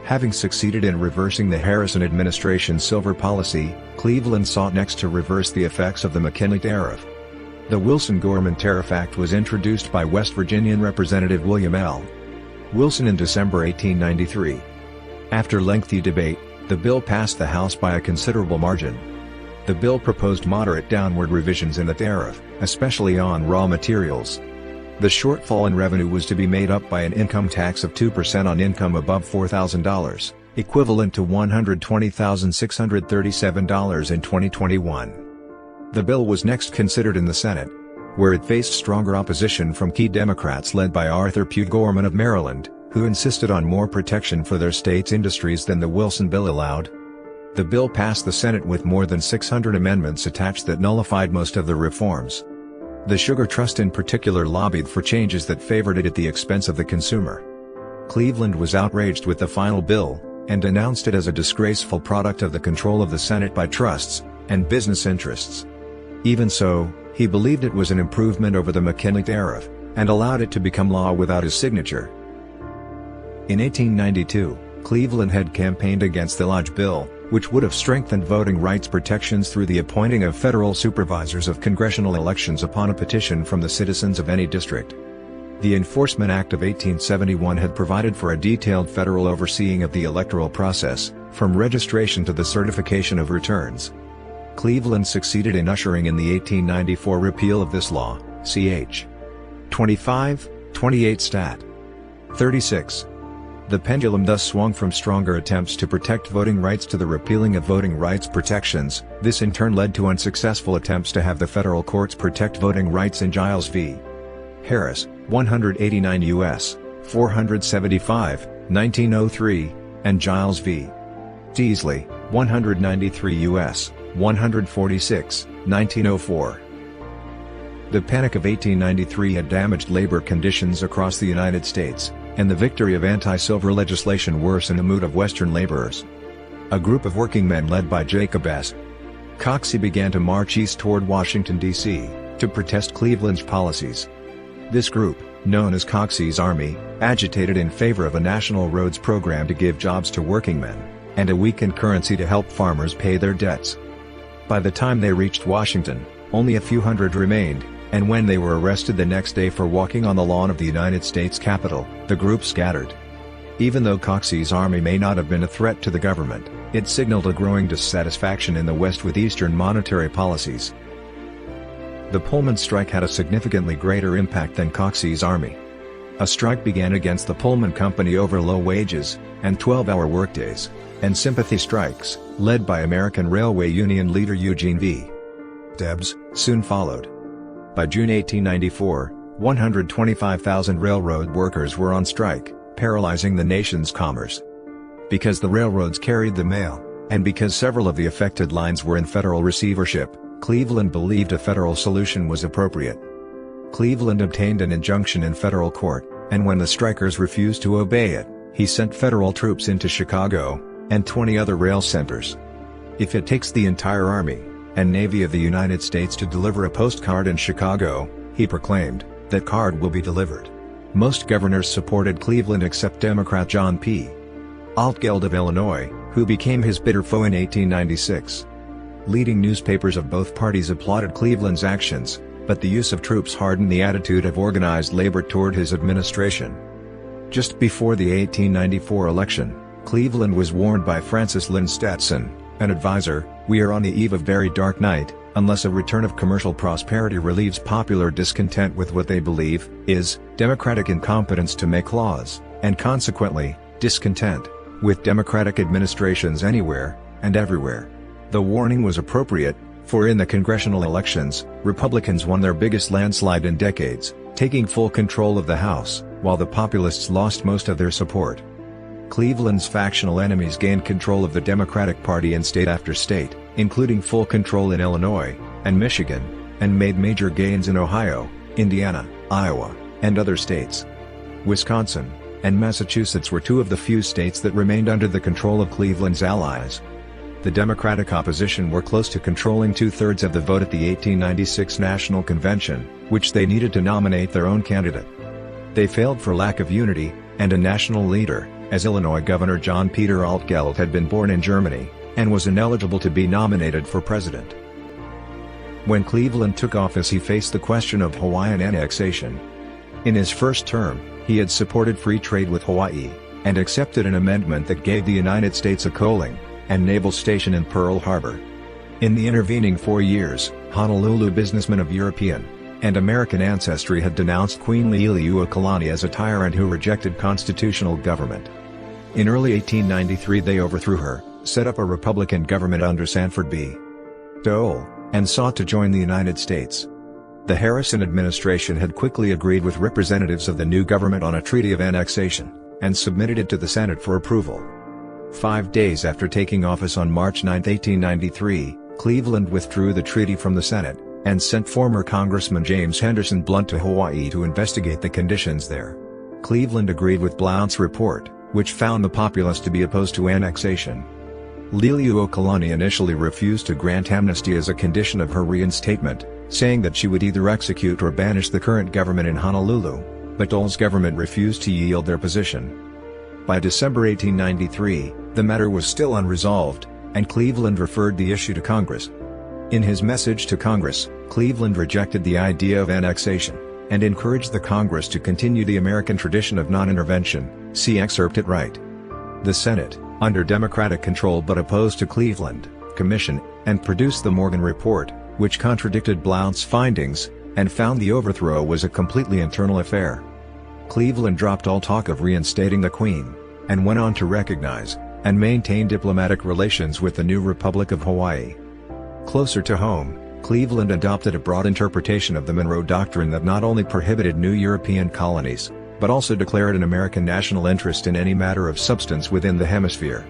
Having succeeded in reversing the Harrison administration's silver policy, Cleveland sought next to reverse the effects of the McKinley Tariff. The Wilson-Gorman Tariff Act was introduced by West Virginian Representative William L. Wilson in December 1893. After lengthy debate, the bill passed the House by a considerable margin. The bill proposed moderate downward revisions in the tariff, especially on raw materials. The shortfall in revenue was to be made up by an income tax of 2% on income above $4,000, equivalent to $120,637 in 2021. The bill was next considered in the Senate, where it faced stronger opposition from key Democrats led by Arthur Pugh Gorman of Maryland, who insisted on more protection for their state's industries than the Wilson bill allowed. The bill passed the Senate with more than 600 amendments attached that nullified most of the reforms. The Sugar Trust in particular lobbied for changes that favored it at the expense of the consumer. Cleveland was outraged with the final bill, and denounced it as a disgraceful product of the control of the Senate by trusts and business interests. Even so, he believed it was an improvement over the McKinley tariff, and allowed it to become law without his signature. In 1892, Cleveland had campaigned against the Lodge Bill, which would have strengthened voting rights protections through the appointing of federal supervisors of congressional elections upon a petition from the citizens of any district. The Enforcement Act of 1871 had provided for a detailed federal overseeing of the electoral process, from registration to the certification of returns. Cleveland succeeded in ushering in the 1894 repeal of this law, ch. 25, 28 Stat. 36. The pendulum thus swung from stronger attempts to protect voting rights to the repealing of voting rights protections. This in turn led to unsuccessful attempts to have the federal courts protect voting rights in Giles v. Harris, 189 U.S., 475, 1903, and Giles v. Teasley, 193 U.S., 146, 1904. The Panic of 1893 had damaged labor conditions across the United States, and the victory of anti-silver legislation worsened the mood of Western laborers. A group of working men led by Jacob S. Coxey began to march east toward Washington, D.C., to protest Cleveland's policies. This group, known as Coxey's Army, agitated in favor of a national roads program to give jobs to working men, and a weakened currency to help farmers pay their debts. By the time they reached Washington, only a few hundred remained, and when they were arrested the next day for walking on the lawn of the United States Capitol, the group scattered. Even though Coxey's army may not have been a threat to the government, it signaled a growing dissatisfaction in the West with Eastern monetary policies. The Pullman strike had a significantly greater impact than Coxey's army. A strike began against the Pullman Company over low wages, and 12-hour workdays, and sympathy strikes, led by American Railway Union leader Eugene V. Debs, soon followed. By June 1894, 125,000 railroad workers were on strike, paralyzing the nation's commerce. Because the railroads carried the mail, and because several of the affected lines were in federal receivership, Cleveland believed a federal solution was appropriate. Cleveland obtained an injunction in federal court, and when the strikers refused to obey it, he sent federal troops into Chicago, and 20 other rail centers. If it takes the entire Army and Navy of the United States to deliver a postcard in Chicago, he proclaimed, that card will be delivered. Most governors supported Cleveland except Democrat John P. Altgeld of Illinois, who became his bitter foe in 1896. Leading newspapers of both parties applauded Cleveland's actions, but the use of troops hardened the attitude of organized labor toward his administration. Just before the 1894 election, Cleveland was warned by Francis Lynn Stetson, an advisor, "We are on the eve of very dark night, unless a return of commercial prosperity relieves popular discontent with what they believe is democratic incompetence to make laws, and consequently, discontent with democratic administrations anywhere and everywhere." The warning was appropriate, for in the congressional elections, Republicans won their biggest landslide in decades, taking full control of the House, while the populists lost most of their support. Cleveland's factional enemies gained control of the Democratic Party in state after state, including full control in Illinois and Michigan, and made major gains in Ohio, Indiana, Iowa, and other states. Wisconsin and Massachusetts were two of the few states that remained under the control of Cleveland's allies. The Democratic opposition were close to controlling two-thirds of the vote at the 1896 National Convention, which they needed to nominate their own candidate. They failed for lack of unity and a national leader, as Illinois Governor John Peter Altgeld had been born in Germany, and was ineligible to be nominated for president. When Cleveland took office he faced the question of Hawaiian annexation. In his first term, he had supported free trade with Hawaii, and accepted an amendment that gave the United States a coaling and naval station in Pearl Harbor. In the intervening 4 years, Honolulu businessmen of European and American ancestry had denounced Queen Liliuokalani as a tyrant who rejected constitutional government. In early 1893 they overthrew her, set up a Republican government under Sanford B. Dole, and sought to join the United States. The Harrison administration had quickly agreed with representatives of the new government on a treaty of annexation, and submitted it to the Senate for approval. 5 days after taking office on March 9, 1893, Cleveland withdrew the treaty from the Senate, and sent former Congressman James Henderson Blount to Hawaii to investigate the conditions there. Cleveland agreed with Blount's report, which found the populace to be opposed to annexation. Liliuokalani initially refused to grant amnesty as a condition of her reinstatement, saying that she would either execute or banish the current government in Honolulu, but Dole's government refused to yield their position. By December 1893, the matter was still unresolved, and Cleveland referred the issue to Congress. In his message to Congress, Cleveland rejected the idea of annexation, and encouraged the Congress to continue the American tradition of non-intervention, see excerpt at right. The Senate, under Democratic control but opposed to Cleveland, commissioned and produced the Morgan Report, which contradicted Blount's findings, and found the overthrow was a completely internal affair. Cleveland dropped all talk of reinstating the Queen, and went on to recognize and maintain diplomatic relations with the new Republic of Hawaii. Closer to home, Cleveland adopted a broad interpretation of the Monroe Doctrine that not only prohibited new European colonies, but also declared an American national interest in any matter of substance within the hemisphere.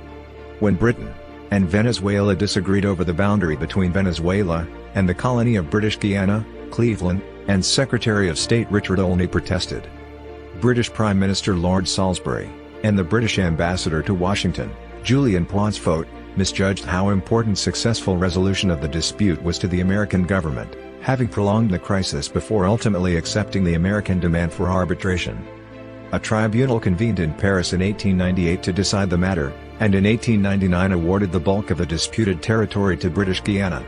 When Britain and Venezuela disagreed over the boundary between Venezuela and the colony of British Guiana, Cleveland and Secretary of State Richard Olney protested. British Prime Minister Lord Salisbury, and the British ambassador to Washington, Julian Pauncefote, misjudged how important successful resolution of the dispute was to the American government, having prolonged the crisis before ultimately accepting the American demand for arbitration. A tribunal convened in Paris in 1898 to decide the matter, and in 1899 awarded the bulk of the disputed territory to British Guiana.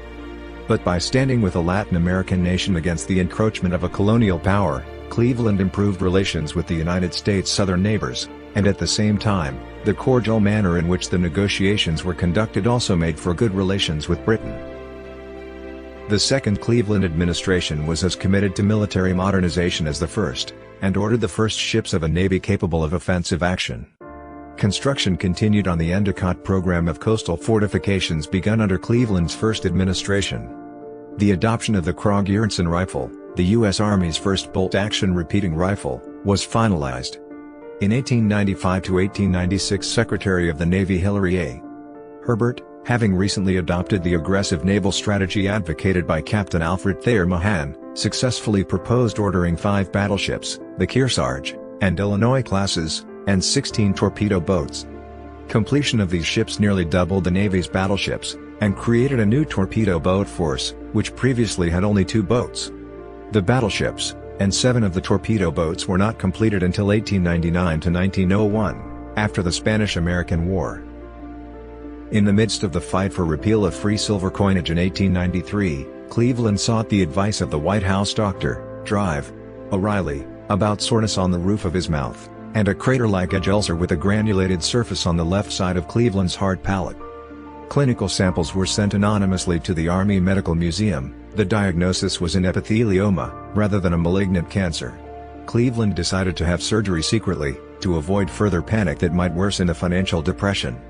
But by standing with a Latin American nation against the encroachment of a colonial power, Cleveland improved relations with the United States' southern neighbors, and at the same time, the cordial manner in which the negotiations were conducted also made for good relations with Britain. The second Cleveland administration was as committed to military modernization as the first, and ordered the first ships of a navy capable of offensive action. Construction continued on the Endicott program of coastal fortifications begun under Cleveland's first administration. The adoption of the Krog-Jørgensen rifle, the U.S. Army's first bolt-action repeating rifle, was finalized. In 1895 to 1896, Secretary of the Navy Hilary A. Herbert, having recently adopted the aggressive naval strategy advocated by Captain Alfred Thayer Mahan, successfully proposed ordering 5 battleships, the Kearsarge and Illinois classes, and 16 torpedo boats. Completion of these ships nearly doubled the Navy's battleships, and created a new torpedo boat force, which previously had only 2 boats. The battleships, and 7 of the torpedo boats were not completed until 1899 to 1901, after the Spanish-American War. In the midst of the fight for repeal of free silver coinage in 1893, Cleveland sought the advice of the White House doctor, Drive O'Reilly, about soreness on the roof of his mouth, and a crater-like edge ulcer with a granulated surface on the left side of Cleveland's hard palate. Clinical samples were sent anonymously to the Army Medical Museum. The diagnosis was an epithelioma, rather than a malignant cancer. Cleveland decided to have surgery secretly, to avoid further panic that might worsen the financial depression.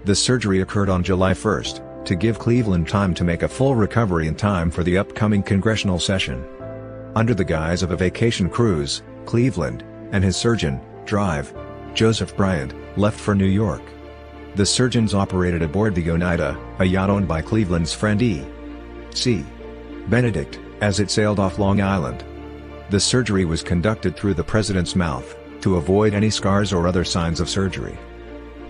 The surgery occurred on July 1, to give Cleveland time to make a full recovery in time for the upcoming congressional session. Under the guise of a vacation cruise, Cleveland, and his surgeon, Drive Joseph Bryant, left for New York. The surgeons operated aboard the Oneida, a yacht owned by Cleveland's friend E.C. Benedict, as it sailed off Long Island. The surgery was conducted through the president's mouth, to avoid any scars or other signs of surgery.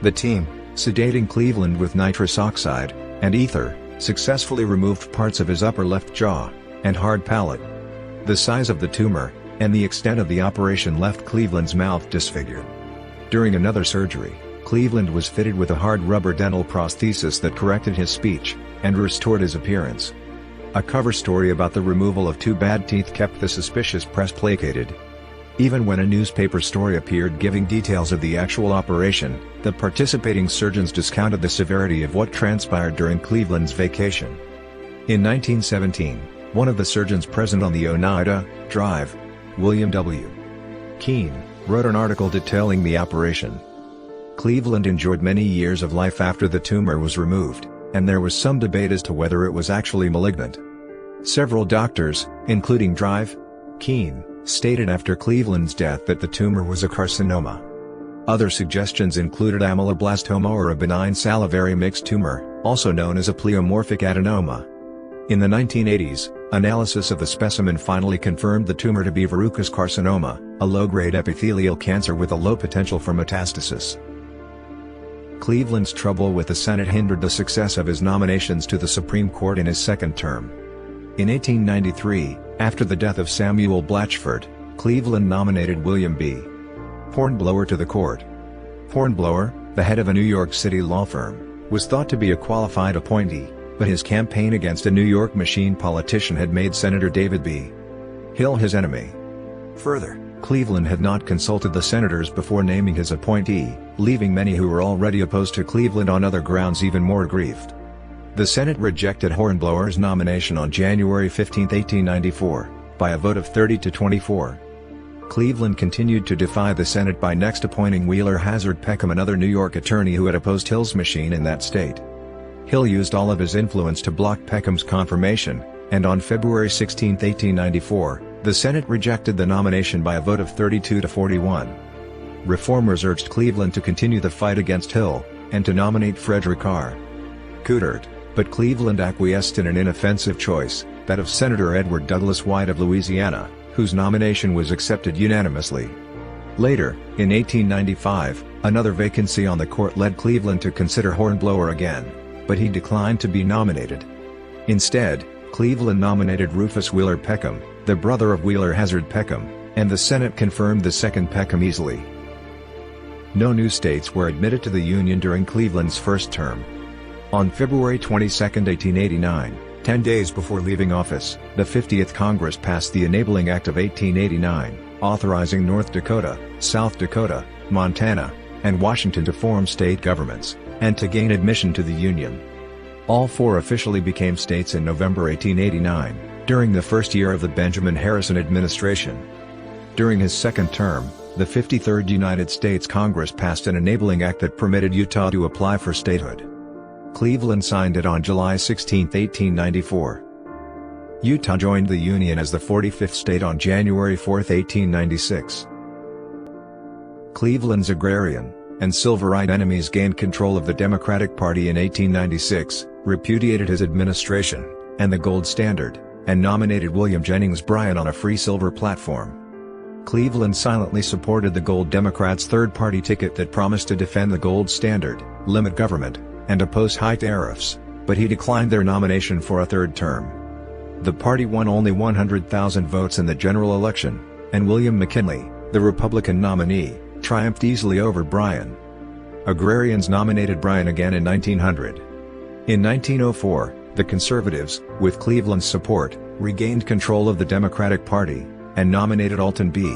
The team, sedating Cleveland with nitrous oxide and ether, successfully removed parts of his upper left jaw and hard palate. The size of the tumor and the extent of the operation left Cleveland's mouth disfigured. During another surgery, Cleveland was fitted with a hard rubber dental prosthesis that corrected his speech and restored his appearance. A cover story about the removal of 2 bad teeth kept the suspicious press placated. Even when a newspaper story appeared giving details of the actual operation, the participating surgeons discounted the severity of what transpired during Cleveland's vacation. In 1917, one of the surgeons present on the Oneida, Drive, William W. Keene, wrote an article detailing the operation. Cleveland enjoyed many years of life after the tumor was removed, and there was some debate as to whether it was actually malignant. Several doctors, including Drive Keene, stated after Cleveland's death that the tumor was a carcinoma. Other suggestions included ameloblastoma or a benign salivary mixed tumor, also known as a pleomorphic adenoma. In the 1980s, analysis of the specimen finally confirmed the tumor to be verrucous carcinoma, a low-grade epithelial cancer with a low potential for metastasis. Cleveland's trouble with the Senate hindered the success of his nominations to the Supreme Court in his second term. In 1893, after the death of Samuel Blatchford, Cleveland nominated William B. Hornblower to the court. Hornblower, the head of a New York City law firm, was thought to be a qualified appointee, but his campaign against a New York machine politician had made Senator David B. Hill his enemy. Further, Cleveland had not consulted the senators before naming his appointee, leaving many who were already opposed to Cleveland on other grounds even more aggrieved. The Senate rejected Hornblower's nomination on January 15, 1894, by a vote of 30 to 24. Cleveland continued to defy the Senate by next appointing Wheeler Hazard Peckham, another New York attorney who had opposed Hill's machine in that state. Hill used all of his influence to block Peckham's confirmation, and on February 16, 1894, the Senate rejected the nomination by a vote of 32 to 41. Reformers urged Cleveland to continue the fight against Hill, and to nominate Frederick R. Coudert, but Cleveland acquiesced in an inoffensive choice, that of Senator Edward Douglas White of Louisiana, whose nomination was accepted unanimously. Later, in 1895, another vacancy on the court led Cleveland to consider Hornblower again, but he declined to be nominated. Instead, Cleveland nominated Rufus Wheeler Peckham, the brother of Wheeler Hazard Peckham, and the Senate confirmed the second Peckham easily. No new states were admitted to the Union during Cleveland's first term. On February 22, 1889, 10 days before leaving office, the 50th Congress passed the Enabling Act of 1889, authorizing North Dakota, South Dakota, Montana, and Washington to form state governments, and to gain admission to the Union. All four officially became states in November 1889, during the first year of the Benjamin Harrison administration. During his second term, the 53rd United States Congress passed an enabling act that permitted Utah to apply for statehood. Cleveland signed it on July 16, 1894. Utah joined the Union as the 45th state on January 4, 1896. Cleveland's agrarian and silverite enemies gained control of the Democratic Party in 1896, repudiated his administration and the gold standard, and nominated William Jennings Bryan on a free silver platform. Cleveland silently supported the Gold Democrats' third-party ticket that promised to defend the gold standard, limit government, and oppose high tariffs, but he declined their nomination for a third term. The party won only 100,000 votes in the general election, and William McKinley, the Republican nominee, triumphed easily over Bryan. Agrarians nominated Bryan again in 1900. In 1904, the Conservatives, with Cleveland's support, regained control of the Democratic Party, and nominated Alton B.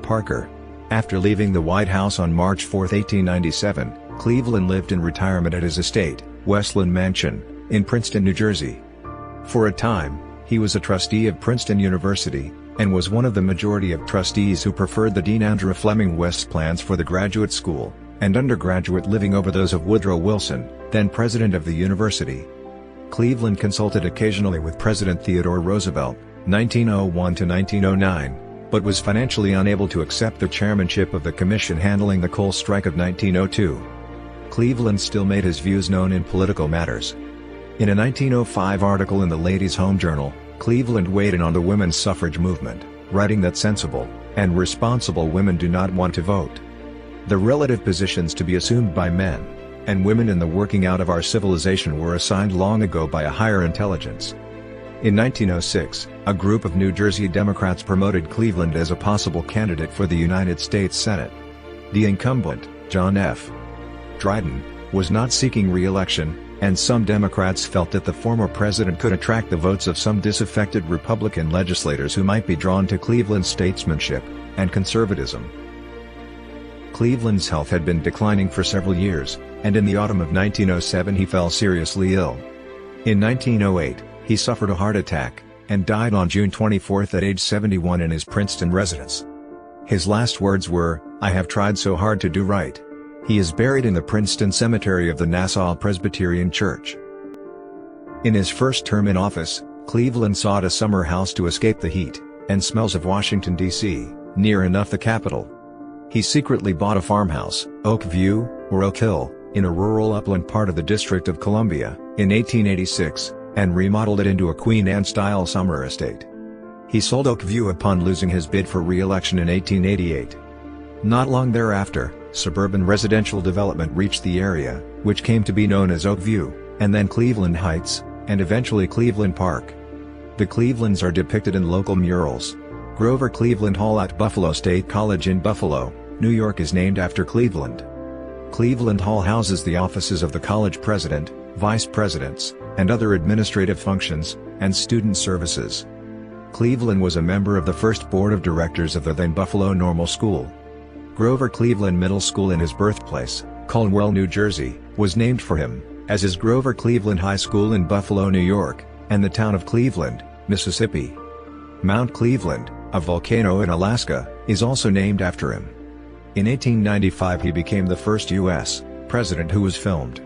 Parker. After leaving the White House on March 4, 1897, Cleveland lived in retirement at his estate, Westland Mansion, in Princeton, New Jersey. For a time, he was a trustee of Princeton University, and was one of the majority of trustees who preferred the Dean Andrew Fleming West's plans for the graduate school and undergraduate living over those of Woodrow Wilson, then president of the university. Cleveland consulted occasionally with President Theodore Roosevelt, 1901 to 1909, but was financially unable to accept the chairmanship of the commission handling the coal strike of 1902. Cleveland still made his views known in political matters. In a 1905 article in the Ladies' Home Journal, Cleveland weighed in on the women's suffrage movement, writing that sensible and responsible women do not want to vote. The relative positions to be assumed by men and women in the working out of our civilization were assigned long ago by a higher intelligence. In 1906, a group of New Jersey Democrats promoted Cleveland as a possible candidate for the United States Senate. The incumbent, John F. Dryden, was not seeking re-election, and some Democrats felt that the former president could attract the votes of some disaffected Republican legislators who might be drawn to Cleveland's statesmanship and conservatism. Cleveland's health had been declining for several years, and in the autumn of 1907 he fell seriously ill. In 1908, he suffered a heart attack, and died on June 24 at age 71 in his Princeton residence. His last words were, "I have tried so hard to do right." He is buried in the Princeton Cemetery of the Nassau Presbyterian Church. In his first term in office, Cleveland sought a summer house to escape the heat and smells of Washington, D.C., near enough the capital. He secretly bought a farmhouse, Oak View, or Oak Hill, in a rural upland part of the District of Columbia, in 1886, and remodeled it into a Queen Anne-style summer estate. He sold Oak View upon losing his bid for re-election in 1888. Not long thereafter, suburban residential development reached the area, which came to be known as Oak View, and then Cleveland Heights, and eventually Cleveland Park. The Clevelands are depicted in local murals. Grover Cleveland Hall at Buffalo State College in Buffalo, New York is named after Cleveland. Cleveland Hall houses the offices of the college president, vice presidents, and other administrative functions, and student services. Cleveland was a member of the first board of directors of the then Buffalo Normal School. Grover Cleveland Middle School in his birthplace, Caldwell, New Jersey, was named for him, as is Grover Cleveland High School in Buffalo, New York, and the town of Cleveland, Mississippi. Mount Cleveland, a volcano in Alaska, is also named after him. In 1895 he became the first U.S. president who was filmed.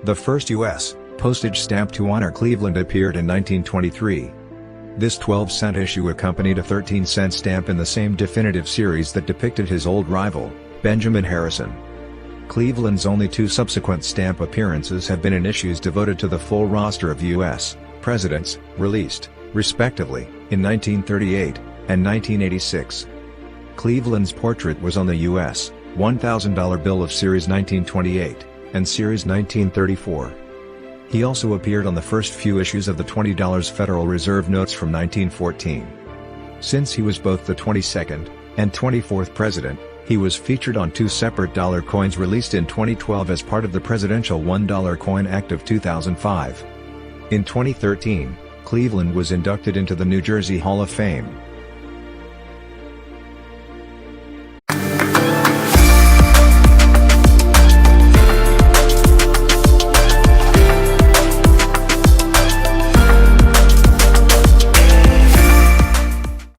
The first U.S. postage stamp to honor Cleveland appeared in 1923. This 12-cent issue accompanied a 13-cent stamp in the same definitive series that depicted his old rival, Benjamin Harrison. Cleveland's only two subsequent stamp appearances have been in issues devoted to the full roster of U.S. presidents, released, respectively, in 1938 and 1986. Cleveland's portrait was on the U.S. $1,000 bill of Series 1928, and Series 1934. He also appeared on the first few issues of the $20 Federal Reserve notes from 1914. Since he was both the 22nd and 24th president, he was featured on two separate dollar coins released in 2012 as part of the Presidential $1 Coin Act of 2005. In 2013, Cleveland was inducted into the New Jersey Hall of Fame.